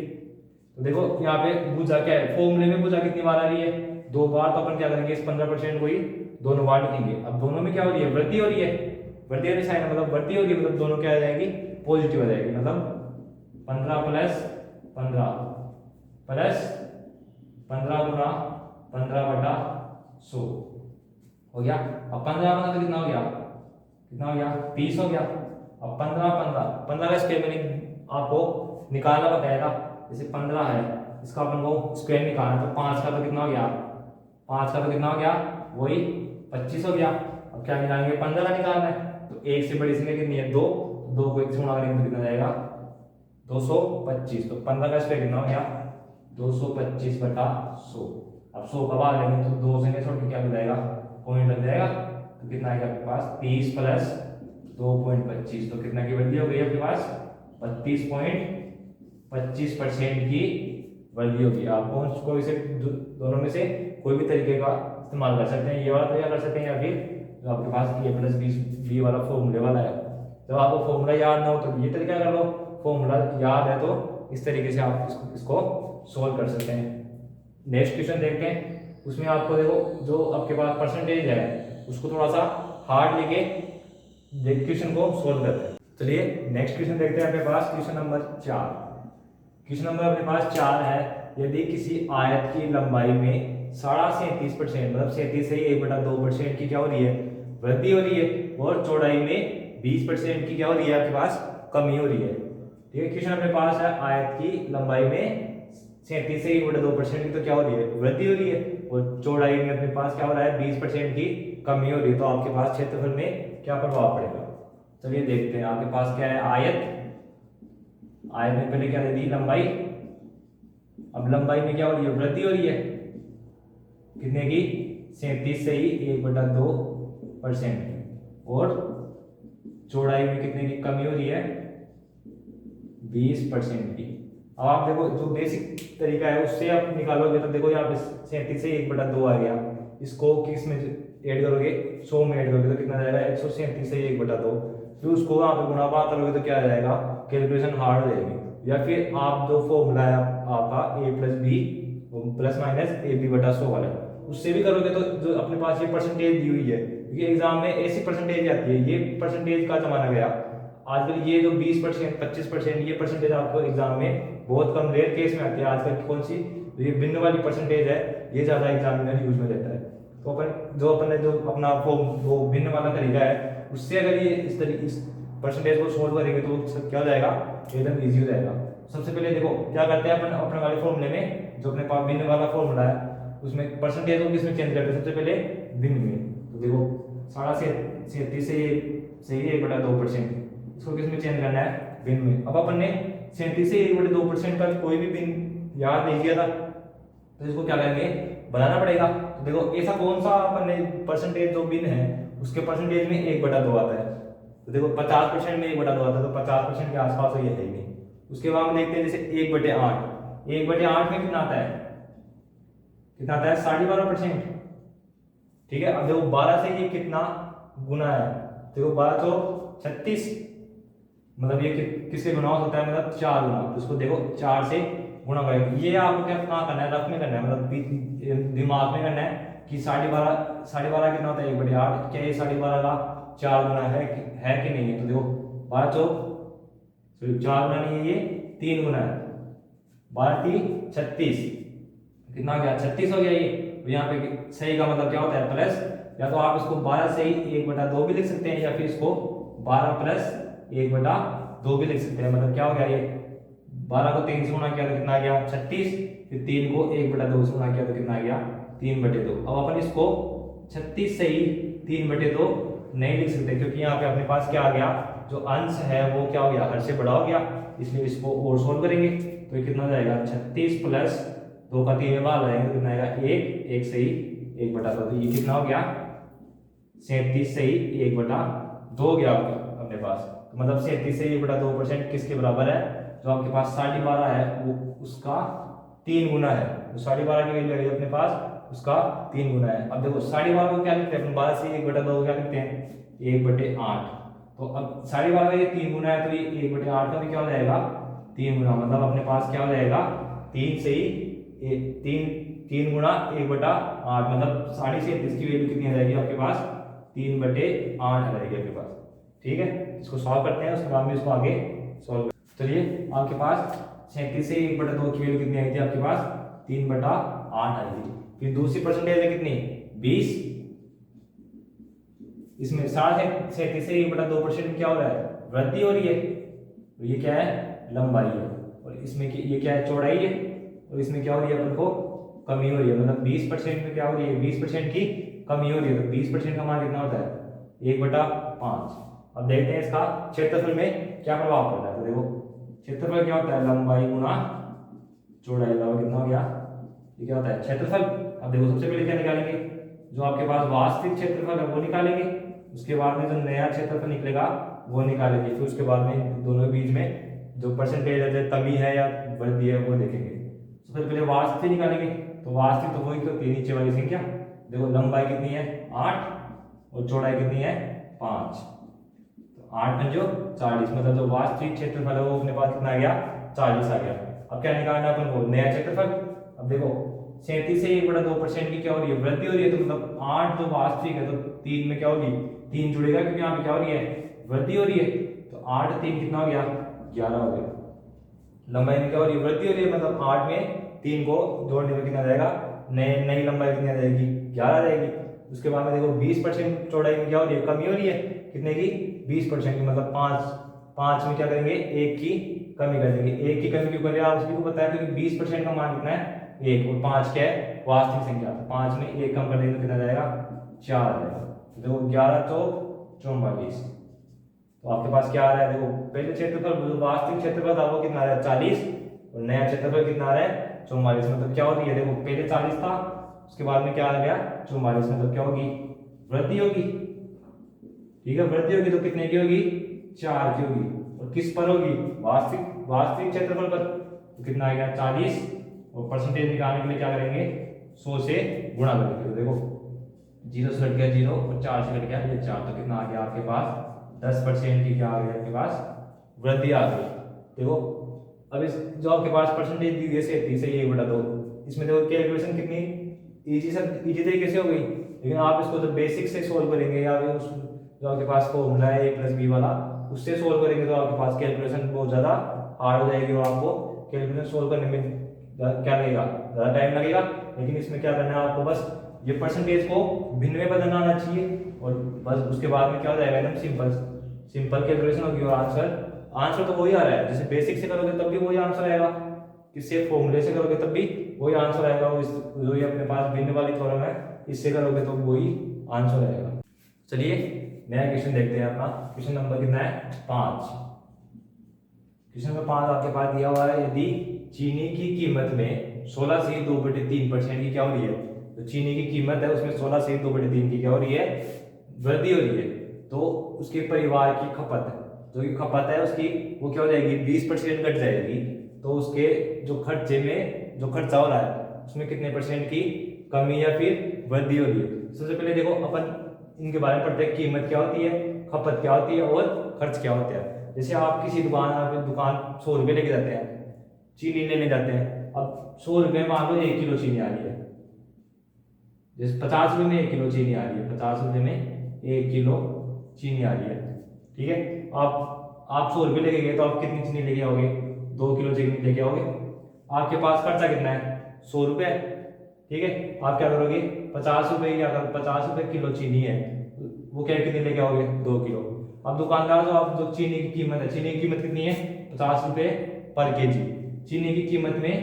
तो देखो यहाँ पे भुजा क्या है, फॉर्मूले में भुजा कितनी बार आ रही है, 2 बार। तो अपन क्या करेंगे, इस 15% को ही दोनों बार लिखेंगे। अब दोनों में क्या हो रही है, वृद्धि हो रही है, वृद्धि होने साइन मतलब वृद्धि होगी, मतलब दोनों क्या आ जाएगी, पॉजिटिव आ जाएगी। मतलब 15 + 15 + 15 गुणा 15 बटा 100 हो गया। अब 15 तो कितना हो गया, 30 हो गया। अब 15 का स्क्वायर मैंने आपको निकालना बताया था। जैसे 15 है, इसका अपन को स्क्वायर निकालना, तो 5 का तो कितना हो गया, 5 का तो कितना हो गया, वही 25 हो गया। अब क्या निकालेंगे, 15 का निकालना है, तो 1 से बड़ी संख्या कितनी है, 2, 2 को 1 से गुणा करेंगे तो कितना जाएगा, 225। तो 15 का स्क्वायर कितना हो गया, 225 बटा 100। अब 100 का भाग लेंगे तो 2 संख्या छोड़ के क्या मिल जाएगा, पॉइंट लग जाएगा। तो कितना आएगा आपके पास, 30 + 2.25, तो कितना की वृद्धि हो गई आपके पास, 32.25% की वृद्धि होगी। आप कोई से दोनों में से कोई भी तरीके का इस्तेमाल कर सकते हैं, ये वाला तरीका कर सकते हैं, या फिर जो आपके पास a + b वाला फॉर्मूले वाला है। जब आपको फॉर्मूला याद ना हो तो ये तरीका कर लो, फॉर्मूला याद है तो इस तरीके से आप इसको सोल्व कर सकते हैं। नेक्स्ट क्वेश्चन देखते हैं। उसमें आपको देखो जो आपके पास परसेंटेज है उसको थोड़ा सा हार्ड लेके क्वेश्चन को सोल्व करते हैं। चलिए नेक्स्ट क्वेश्चन देखते हैं अपने पास, क्वेश्चन नंबर 4। क्वेश्चन नंबर अपने पास 4 है, यदि किसी आयत की लंबाई में 37% मतलब 37 से 1/2% की क्या हो रही है, वृद्धि हो रही है, और चौड़ाई में 20% की क्या हो रही है आपके पास, कमी हो रही है। ठीक है, क्वेश्चन अपने पास है आयत की लंबाई में 37 से 1/2% की तो क्या हो रही है, वृद्धि हो रही है, और चौड़ाई में अपने पास क्या हो रहा है, 20% की कमी हो रही है। तो आपके पास क्षेत्रफल में क्या प्रभाव पड़ेगा, चलिए देखते हैं। आपके पास क्या है, आयत में पहले क्या दे दी, लंबाई। अब लंबाई में क्या हो रही है, वृद्धि हो रही है, कितने की, 37 से ही 1/2%, और चौड़ाई में कितने की कमी हो रही है, 20% की। अब आप देखो जो बेसिक तरीका है उससे आप निकालोगे तो देखो यहाँ पे 37 से 1/2 आ गया, इसको किस में ऐड करोगे, 100 में ऐड करोगे तो कितना जाएगा, 137 से 1/2। फिर उसको यहाँ पे गुणा भाग करोगे तो क्या आ जाएगा, कैलकुलेशन हार्ड हो जाएगी। या फिर आप जो फॉर्मूला है आपका a plus B plus minus A B बटा 100 वाला, उससे भी करोगे तो जो अपने पास ये परसेंटेज दी हुई है, क्योंकि एग्जाम में ऐसी परसेंटेज आती है, ये परसेंटेज का जमाना गया आजकल। ये जो 20% 25% ये परसेंटेज आपको एग्जाम में बहुत कम रेयर केस में आती है आजकल। कौन सी, ये भिन्न वाली परसेंटेज है, ये ज्यादा एग्जामिनर यूज में लेता है। तो अपन ने जो अपना वो भिन्न वाला तरीका है, उससे अगर ये इस परसेंटेज को सोल्व करेंगे तो क्या हो जाएगा, एकदम इजी हो जाएगा। सबसे पहले देखो क्या करते हैं अपन अपने वाले फॉर्मूले में, जो अपने पास भिन्न वाला फॉर्मूला है उसमें परसेंटेज को किसमें चेंज करते हैं, सबसे पहले भिन्न में। तो देखो 37 से 1/2%, इसको किसमें चेंज करना है, भिन्न में। अब अपन ने 37 से 1/2% का कोई भी भिन्न याद नहीं किया था, तो इसको क्या करेंगे, बनाना पड़ेगा। तो देखो ऐसा कौन सा अपन ने परसेंटेज जो भिन्न है उसके परसेंटेज में 1/2 आता है, तो देखो 50% में 1/2 आता है, तो 50% के आसपास तो ये है ही नहीं। उसके बाद हम देखते हैं जैसे 1/8, 1/8 में कितना आता है, कितना आता है, 12.5%। ठीक है, अब देखो 12 से ये कितना गुना है, देखो 12 तो 36, मतलब ये किससे गुना होता है, मतलब 4 गुना। तो इसको देखो 4 से गुणा करेंगे। ये आपको क्या करना है, रफ में करना है, मतलब दिमाग में करना है कि 12.5 कितना होता है, 1/8। क्या ये 12.5 का 4 गुना है कि नहीं है, तो देखो 12 चौक 4 गुना नहीं है, ये 3 गुना है, 12 36, कितना गया, 36 हो गया ये। तो यहाँ पे सही का मतलब क्या होता है, प्लस। या तो आप इसको 12 से ही 1/2 भी लिख सकते हैं, या फिर इसको 12 प्लस 1/2 भी लिख सकते हैं। मतलब क्या हो गया, ये 12 को 3 से गुणा किया तो कितना आ गया, 36, फिर 3 को 1/2 से गुणा किया तो कितना आ गया, 3/2। अब अपन इसको 36 से ही 3/2 नहीं लिख सकते, क्योंकि यहाँ पे अपने पास क्या आ गया, जो अंश है वो क्या हो गया, हर से बड़ा हो गया, इसलिए इसको और सोल्व करेंगे तो ये कितना जाएगा, 36 प्लस 2 का 3 में भाग लगाएंगे तो कितना आएगा, 1 से ही 1/2। तो ये कितना हो गया, 37 से ही 1/2 गया अपने पास। तो मतलब 37 से 1/2% किसके बराबर है, जो आपके पास 12.5 है वो उसका 3 गुना है। तो 12.5 की वैल्यू है अपने पास, उसका 3 गुना है। अब देखो 12.5 को क्या लिखते हैं, 12 से 1/2 क्या लिखते हैं, 1/8। तो अब 12.5 का ये 3 गुना है, तो ये 1/8 का भी क्या हो जाएगा, 3 गुना। मतलब अपने पास क्या हो जाएगा, 3 से ही 3 गुना 1/8, मतलब 37.5 की वैल्यू कितनी आ जाएगी आपके पास, 3/8 आ जाएगी आपके पास। ठीक है, इसको सॉल्व करते हैं, उसके बाद में इसको आगे सॉल्व। चलिए आपके पास 37 से 1/2 की वैल्यू कितनी आई थी आपके पास, 3/8 आई थी। फिर दूसरी परसेंटेज है कितनी, 20। इसमें 37 से 1/2% क्या हो रहा है, वृद्धि हो रही है। तो ये क्या है, लंबाई है, और इसमें ये क्या है, चौड़ाई है, और इसमें क्या हो रही है, अपन को कमी हो रही है। मतलब 20% में क्या हो रही है, 20% की कमी हो रही है। तो 20% का मान कितना होता है, 1/5। अब देखते हैं इसका क्षेत्रफल में क्या प्रभाव पड़ता है। तो देखो क्षेत्रफल क्या होता है, लंबाई गुना चौड़ाई का कितना हो गया, ये क्या होता है, क्षेत्रफल। अब देखो सबसे पहले क्या निकालेंगे, जो आपके पास वास्तविक क्षेत्रफल है वो निकालेंगे, उसके बाद में जो नया क्षेत्रफल निकलेगा वो निकालेंगे, फिर उसके बाद में दोनों के बीच में जो परसेंटेज है, कमी है या वृद्धि है वो देखेंगे। सबसे पहले वास्तविक निकालेंगे, तो वास्तविक तो वही होती है नीचे वाली संख्या। देखो लंबाई कितनी है, 8, और चौड़ाई कितनी है, 5। 8 पंजो 40, मतलब जो वास्तविक क्षेत्रफल है वो अपने पास कितना आ गया, 40 आ गया। अब क्या निकालना है अपन को, नया क्षेत्रफल। अब देखो 37 से 1/2% की क्या हो रही है, वृद्धि हो रही है। तो मतलब 8 जो वास्तविक है, तो 3 में क्या होगी, 3 जुड़ेगा क्योंकि यहाँ पे क्या हो रही है, वृद्धि हो रही है। तो 8 3 कितना हो गया, 11 हो गया। लंबाई में क्या हो रही है, वृद्धि हो रही है, मतलब 8 में 3 को जोड़ने में कितना जाएगा, नई लंबाई कितनी आ जाएगी, 11 आ जाएगी। उसके बाद में देखो 20% चौड़ाई में क्या हो रही है, कमी हो रही है, कितने की, 20% की, मतलब 5 में क्या करेंगे, 1 की कमी कर देंगे। 1 की कमी क्यों कर रहे हैं, आप सभी को पता है, क्योंकि 20% का मान कितना है, 1, और 5 क्या है, वास्तविक संख्या। तो 5 में 1 कम कर देंगे तो कितना जाएगा, 4 आ जाएगा। देखो 11 चौक 44। तो आपके पास क्या आ रहा है, देखो पहले क्षेत्रफल, जो वास्तविक क्षेत्रफल था वो कितना आ रहा है, 40, और नया क्षेत्रफल कितना आ रहा है, 44। मतलब क्या होती है, देखो पहले 40 था, उसके बाद में क्या आ गया, 44। मतलब क्या होगी, वृद्धि होगी। ठीक है, वृद्धि होगी तो कितने की होगी, 4 की होगी। और किस पर होगी, वास्तविक क्षेत्रफल पर। तो कितना आ गया, 40, और परसेंटेज निकालने के लिए क्या करेंगे, 100 से गुणा करेंगे। तो देखो 0 से घट गया 0, और 4 से घट गया ये 4, तो कितना आ गया आपके पास, 10% की क्या आ गया आपके पास, वृद्धि आ गई। देखो अब इस जो आपके पास परसेंटेज दी है 37 से 1/2, इसमें देखो कैलकुलेशन कितनी इजी तरीके से हो गई। लेकिन आप इसको तो बेसिक से सोल्व करेंगे, या फिर जो आपके पास फॉर्मूला है a+b वाला, उससे सोल्व करेंगे तो आपके पास कैलकुलेशन बहुत ज़्यादा हार्ड हो जाएगी, और आपको कैलकुलेशन सोल्व करने में क्या लगेगा, ज़्यादा टाइम लगेगा। लेकिन इसमें क्या करना है आपको, बस ये परसेंटेज को भिन्न में बदलना आना चाहिए, और बस उसके बाद में क्या हो जाएगा, एकदम सिंपल कैलकुलेशन होगी, और आंसर तो वही आ रहा है। जैसे बेसिक से करोगे तब भी वही आंसर आएगा, किससे, फॉर्मूले से करोगे तब भी वही आंसर आएगा, और जो ये अपने पास भिन्न वाली थ्योरम है इससे करोगे तो वही आंसर आएगा। चलिए नया क्वेश्चन देखते हैं अपना। क्वेश्चन नंबर कितना है, 5। क्वेश्चन नंबर 5 आपके पास दिया हुआ है, यदि चीनी की कीमत में 16 से 2/3% की क्या हो रही है, तो चीनी की कीमत है उसमें 16 से 2/3 की क्या हो रही है, वृद्धि हो रही है। तो उसके परिवार की खपत, जो की खपत है उसकी, वो क्या हो जाएगी, 20% घट जाएगी। तो उसके जो खर्चे में जो खर्चा हो रहा है उसमें कितने परसेंट की कमी या फिर वृद्धि हो रही है। सबसे पहले देखो अपन इनके बारे में पढ़ते हैं, कीमत क्या होती है, खपत क्या होती है, और खर्च क्या होता है। जैसे आप किसी दुकान 100 रुपये लेके जाते हैं, चीनी लेने जाते हैं। अब 100 रुपये मान लो 1 किलो चीनी आ रही है, जैसे 50 रुपये में 1 किलो चीनी आ रही है, 50 रुपये में 1 किलो चीनी आ रही है। ठीक है, आप 100 रुपये लेके गए तो आप कितनी चीनी लेके आओगे, 2 किलो चीनी लेके आओगे। आपके पास खर्चा कितना है, 100 रुपये। ठीक है, आप क्या करोगे, 50 रुपये, क्या करोगे, 50 रुपये किलो चीनी है, वो क्या कितनी लेके आओगे, 2 किलो। अब दुकानदार जो चीनी की कीमत है, चीनी की कीमत कितनी है, 50 रुपये पर केजी। चीनी की कीमत में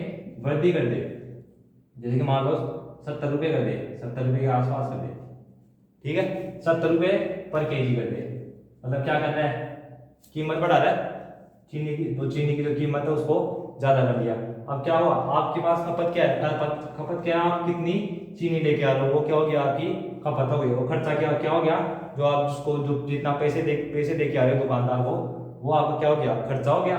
वृद्धि कर दे, जैसे कि मान लो 70 रुपये कर दे, 70 रुपये के आसपास कर दे। ठीक है, 70 रुपये पर केजी कर दे। मतलब क्या करना है, कीमत बढ़ा रहा है, चीनी की जो कीमत है उसको ज्यादा कर दिया। अब क्या हुआ, आपके पास खपत क्या है, खपत क्या है, आप कितनी चीनी लेके आ रहे हो, वो क्या हो गया, आपकी खपत हो गई। वो खर्चा क्या हो गया, जो आप उसको जो जितना पैसे दे के आ रहे हो दुकानदार को, वो आपका क्या हो गया, खर्चा हो गया।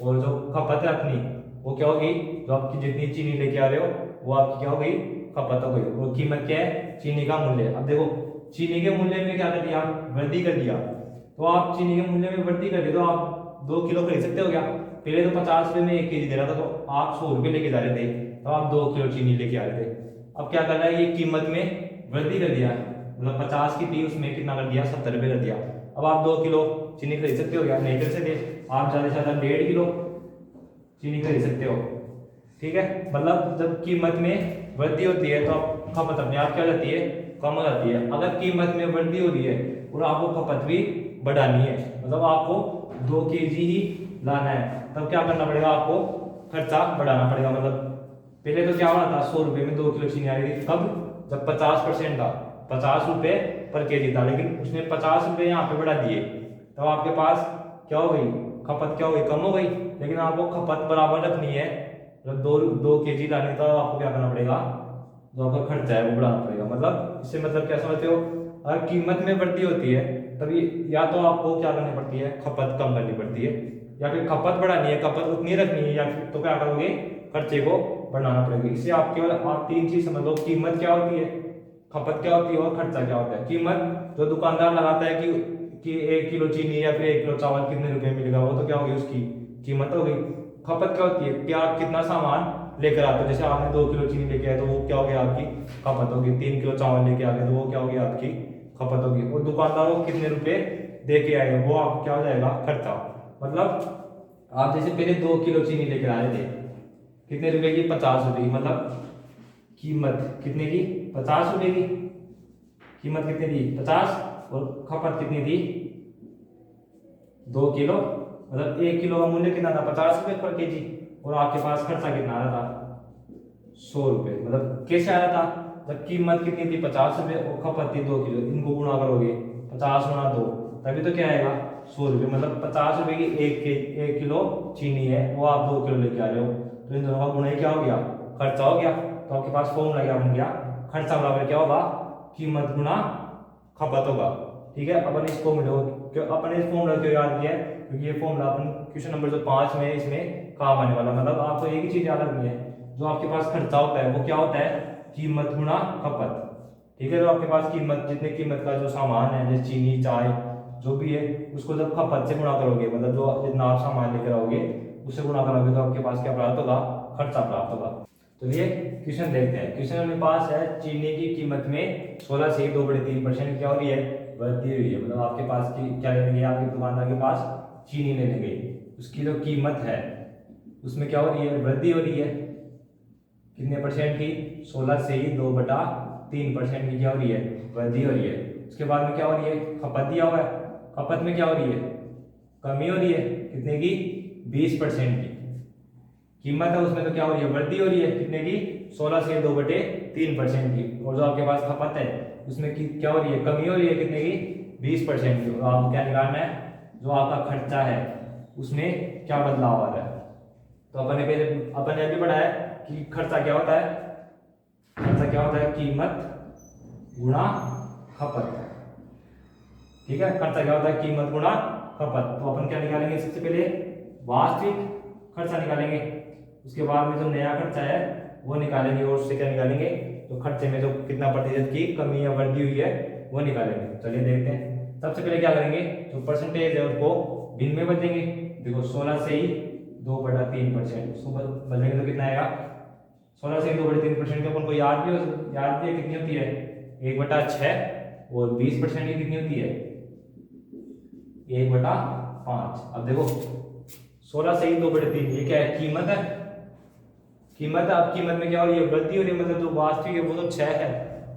और जो खपत है अपनी, वो क्या होगी, जो आपकी जितनी चीनी लेके आ रहे हो वो आपकी क्या हो गई, खपत हो गई। और कीमत क्या है, चीनी का मूल्य। अब देखो चीनी के मूल्य में क्या कर दिया, वृद्धि कर दिया। तो आप चीनी के मूल्य में वृद्धि कर दिए तो आप 2 किलो खरीद सकते हो क्या। पहले तो 50 रुपये में 1 केजी दे रहा था, तो आप 100 रुपये लेके जा रहे थे, तो आप 2 किलो चीनी लेके आ रहे थे। अब क्या कर रहा है, ये कीमत में वृद्धि कर दिया, मतलब 50 की थी उसमें कितना कर दिया, 70 रुपये कर दिया। अब आप 2 किलो चीनी खरीद सकते हो क्या, नहीं खरीद सकते। आप ज़्यादा से ज़्यादा 1.5 किलो चीनी खरीद सकते हो। ठीक है, मतलब जब कीमत में वृद्धि होती है तो खपत अपने आप क्या हो जाती है, कम हो जाती है। अगर कीमत में वृद्धि हो रही है और आपको खपत भी बढ़ानी है, मतलब आपको 2 केजी ही लाना है, तब क्या करना पड़ेगा, आपको खर्चा बढ़ाना पड़ेगा। मतलब पहले तो क्या हो रहा था, 100 रुपये में 2 किलो चीनी आ रही थी, कब, जब 50% था, 50 रुपये पर केजी था। लेकिन उसने 50 रुपये यहाँ पे बढ़ा दिए, तो आपके पास क्या हो गई, खपत क्या हो गई, कम हो गई। लेकिन आपको खपत बराबर रखनी है, मतलब 2 केजी लाने, तो आपको क्या करना पड़ेगा, जो आपका खर्चा है वो बढ़ाना पड़ेगा। मतलब इससे मतलब क्या समझते हो, अगर कीमत में वृद्धि होती है तभी या तो आपको क्या करनी पड़ती है, खपत कम करनी पड़ती है, या फिर खपत बढ़ानी है, खपत उतनी रखनी है, या फिर तो क्या करोगे, खर्चे को बढ़ाना पड़ेगा। इससे आप केवल आप 3 चीज समझ लो, कीमत क्या होती है, खपत क्या होती है, और खर्चा क्या होता है। कीमत जो दुकानदार लगाता है कि 1 किलो चीनी या फिर 1 किलो चावल कितने रुपए मिलेगा, वो तो क्या होगी, उसकी कीमत हो गई। खपत क्या होती है, क्या कितना सामान लेकर आते हो, जैसे आपने 2 किलो चीनी लेके आए तो वो क्या हो गया आपकी खपत होगी, 3 किलो चावल लेके आ गए तो वो क्या होगी आपकी खपत होगी, और दुकानदार को कितने रुपए दे के आए वो आपको क्या हो जाएगा खर्चा। मतलब आप जैसे पहले 2 किलो चीनी लेकर आए थे, कितने रुपए की, 50 रुपए की, मतलब कीमत कितने की, 50 रुपए की, कीमत कितनी थी 50, और खपत कितनी थी 2 किलो, मतलब 1 किलो का मूल्य कितना था 50 रुपए पर केजी, और आपके पास खर्चा कितना आ रहा था 100 रुपए। मतलब कैसे आ रहा था, जब कीमत कितनी थी 50 रुपए और खपत थी 2 किलो, इनको गुणा करोगे 50 गुणा 2 तभी तो क्या आएगा 100 रुपए। मतलब 50 रुपए की 1 किलो चीनी है वो आप 2 किलो लेके आ रहे हो, तो इन दोनों का गुणा क्या हो गया, खर्चा हो गया। तो आपके पास फॉर्मूला क्या बन गया, खर्चा बराबर क्या होगा कीमत गुणा खपत होगा। ठीक है, अपन इस फॉर्मूला क्यों याद किया है, क्योंकि ये फॉर्मूला अपन क्वेश्चन नंबर जो 5 में इसमें काम आने वाला। मतलब आपको एक ही चीज याद रखनी है, जो आपके पास खर्चा होता है वो क्या होता है कीमत गुणा खपत। ठीक है, तो आपके पास कीमत जितने कीमत का जो सामान है जैसे चीनी चाय जो भी है उसको जब खपत से गुणा करोगे, मतलब जो जितना आप सामान लेकर आओगे उससे गुणा करोगे तो आपके पास क्या प्राप्त होगा, खर्चा प्राप्त होगा। तो ये क्वेश्चन देखते हैं। क्वेश्चन मेरे पास है चीनी की कीमत में 16 से 2/3% क्या हो रही है, वृद्धि हुई है। मतलब आपके पास की क्या लेने गए, आपके दुकानदार के पास चीनी लेने गए, उसकी जो कीमत है उसमें क्या हो रही है, वृद्धि हो रही है। कितने परसेंट की, 16 से 2/3% की क्या हो रही है, वृद्धि हो रही है। उसके बाद में क्या हो रही है, खपत दिया हुआ है, खपत में क्या हो रही है, कमी हो रही है, कितने की 20% की। कीमत है उसमें तो क्या हो रही है, वृद्धि हो रही है, कितने की 16 से 2/3% की। और जो आपके पास खपत है उसमें की क्या हो रही है, कमी हो रही है, कितने की 20% की। और आपको क्या निकालना है, जो आपका खर्चा है उसमें क्या बदलाव आ रहा है। तो अपन ने अभी पढ़ा है कि खर्चा क्या होता है, खर्चा क्या होता है कीमत गुणा खपत। ठीक है, खर्चा क्या होता है कीमत गुणा खपत। तो अपन क्या निकालेंगे, सबसे पहले वास्तविक खर्चा निकालेंगे, उसके बाद में जो नया खर्चा है वो निकालेंगे, और उससे क्या निकालेंगे, तो खर्चे में जो कितना प्रतिशत की कमी या वृद्धि हुई है वो निकालेंगे। चलिए देखते हैं। सबसे पहले क्या करेंगे, जो परसेंटेज है उसको भिन्न में बदलेंगे। देखो 16 से ही 2/3%, उसको बदलेंगे तो कितना आएगा, 16 से 2/3% के अपन को याद भी है कितनी होती है 1/6, और 20% की कितनी होती है 1/5। अब देखो 16 से ही 2/3 ये क्या है, कीमत है, कीमत है। अब कीमत में क्या हो रही है, वृद्धि हो रही है, मतलब जो वास्तविक है वो तो 6 है,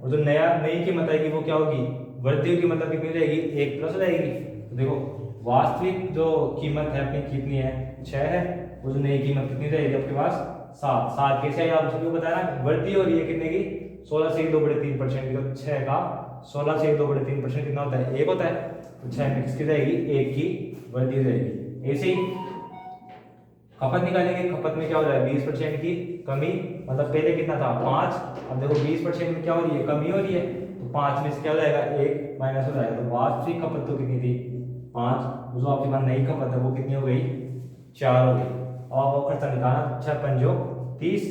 और जो नई कीमत आएगी वो क्या होगी, वृद्धि होगी, मतलब कितनी हो जाएगी 1 प्लस हो जाएगी। तो देखो वास्तविक जो कीमत है अपनी कितनी है 6 है, और जो नई कीमत कितनी हो जाएगी आपके पास 7। कैसे है आप सबको बताया ना, वृद्धि हो रही है कितने की 16 से 2/3% की। तो 6 का 16 से 2/3% कितना होता है, 1 होता है। तो 6 में किसकी जाएगी, 1 की वृद्धि हो जाएगी। ऐसे ही खपत निकालेंगे, खपत में क्या हो जाएगा 20% की कमी, मतलब पहले कितना था 5, अब देखो 20% में क्या हो रही है, कमी हो रही है, तो 5 में से क्या हो जाएगा 1 माइनस हो जाएगा। तो वास्तविक खपत तो कितनी थी 5, जो आपके पास नई खपत है वो कितनी हो गई 4 हो गई। और वो खर्चा निकालना 6 पंजो 30,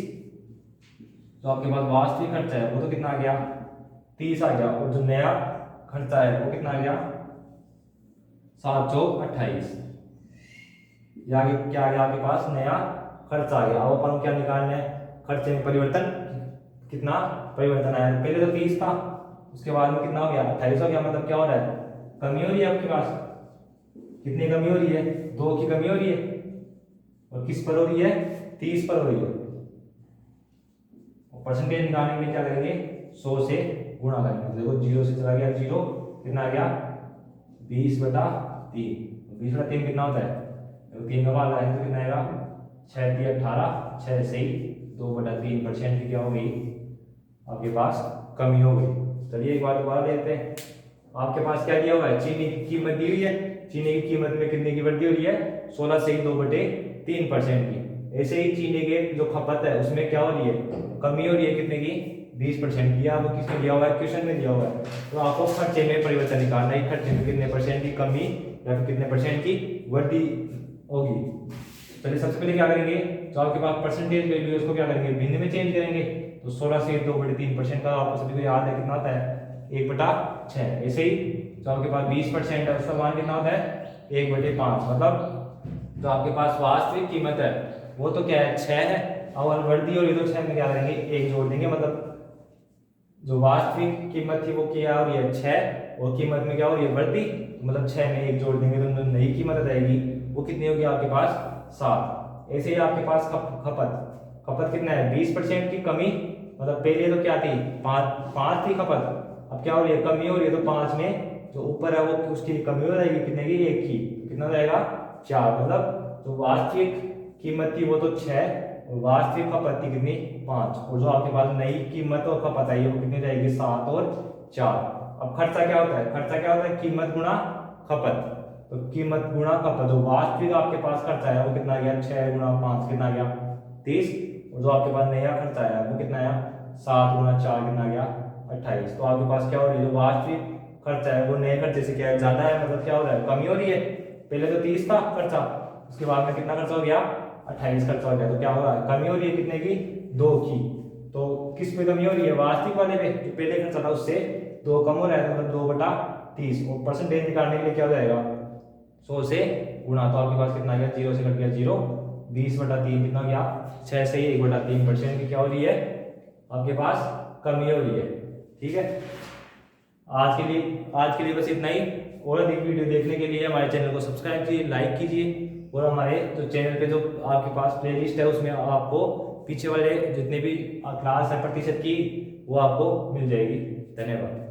तो आपके पास वास्तविक खर्चा है वो तो कितना आ गया 30 आ गया, और जो नया खर्चा है वो कितना आ गया 7 चौक 28। या क्या आ गया आपके पास नया खर्चा आ गया। अब अपन क्या निकालना है, खर्चे में परिवर्तन, कितना परिवर्तन आया, पहले तो 30 था, उसके बाद में कितना हो गया 28 हो गया। मतलब क्या हो रहा है, कमी हो रही है आपके पास, कितनी कमी हो रही है 2 की कमी हो रही है, और किस पर हो रही है 30 पर हो रही है। परसेंटेज निकालने के लिए क्या करेंगे 100 से गुणा करेंगे। देखो 0 से चला गया 0, कितना आ गया 20/3। 20/3 कितना होता है, 3 का मान लगाएंगे तो कितना आएगा 6 3 18, 6 से 2/3% की क्या हो गई आपके पास कमी हो गई। चलिए एक बार दोबारा देखते हैं। आपके पास क्या दिया हुआ है, चीनी की कीमत दी हुई है, चीनी की कीमत में कितने की वृद्धि हो रही है 16 से 2/3% की। ऐसे ही चीनी के जो खपत है उसमें क्या हो रही है, कमी हो रही है, कितने की 20% की। आपको किसमें दिया हुआ है, क्वेश्चन में दिया हुआ है। तो आपको खर्चे में परिवर्तन निकालना है, खर्चे में कितने परसेंट की कमी या फिर कितने परसेंट की वृद्धि होगी। चलिए सबसे पहले क्या करेंगे, जो आपके पास परसेंटेज वैल्यू है उसको क्या करेंगे भिन्न में चेंज करेंगे। तो 16 से 2/3% का आपको सभी को याद है कितना होता है 1/6। ऐसे ही जो आपके पास 20% है उसका मान कितना होता है 1/5। मतलब जो आपके पास वास्तविक कीमत है वो तो क्या है 6 है, अवल बढ़ती हो रही है तो 6 में क्या करेंगे, 1 जोड़ देंगे, मतलब जो वास्तविक कीमत थी वो क्या हो रही है 6, और कीमत में क्या हो रही है बढ़ती, मतलब 6 में 1 जोड़ देंगे तो जो नई कीमत आ जाएगी वो कितनी होगी आपके पास 7। ऐसे ही आपके पास खपत खपत कितना है 20% की कमी, मतलब पहले तो क्या थी 5 थी खपत, अब क्या हो रही है कमी हो रही है, तो 5 में जो ऊपर है वो उसकी कमी हो जाएगी कितने की 1 की, कितना हो जाएगा 4, मतलब जो वास्तविक कीमत थी वो तो 6 और वास्तविक खपत थी कितनी 5, और जो आपके पास नई कीमत और खपत आई है वो कितनी जाएगी 7 और 4। अब खर्चा क्या होता है, खर्चा क्या होता है कीमत गुणा खपत, तो कीमत गुणा खपत, जो वास्तविक आपके पास खर्चा है वो कितना आ गया 6 गुणा 5 कितना आ गया 30, और जो आपके पास नया खर्चा आया वो कितना आया 7 गुणा 4 कितना आ गया 28। तो आपके पास क्या हो रही है, जो वास्तविक खर्चा है वो नए खर्चे से क्या है ज्यादा है, मतलब क्या हो रहा है कमी हो रही है, पहले तो 30 था खर्चा, उसके बाद में कितना खर्चा हो गया 28 खर्चा हो गया, तो क्या हो रहा है कमी हो रही है कितने की 2 की। तो किस पे कमी हो रही है वास्तविक वाले पे, जो पहले खर्चा था उससे 2 कम हो रहा है, मतलब 2/30, और परसेंटेज निकालने के लिए क्या हो जाएगा 100 से गुणा, तो आपके पास कितना आ गया 0 से कट गया 0, 20/3 कितना गया 6 से ही 1/3% की क्या हो रही है आपके पास कमी हो रही है। ठीक है, आज के लिए बस इतना ही, और अधिक वीडियो देखने के लिए हमारे चैनल को सब्सक्राइब कीजिए, लाइक कीजिए, और हमारे जो चैनल पे जो आपके पास प्लेलिस्ट है उसमें आपको पीछे वाले जितने भी क्लास है प्रतिशत की वो आपको मिल जाएगी। धन्यवाद।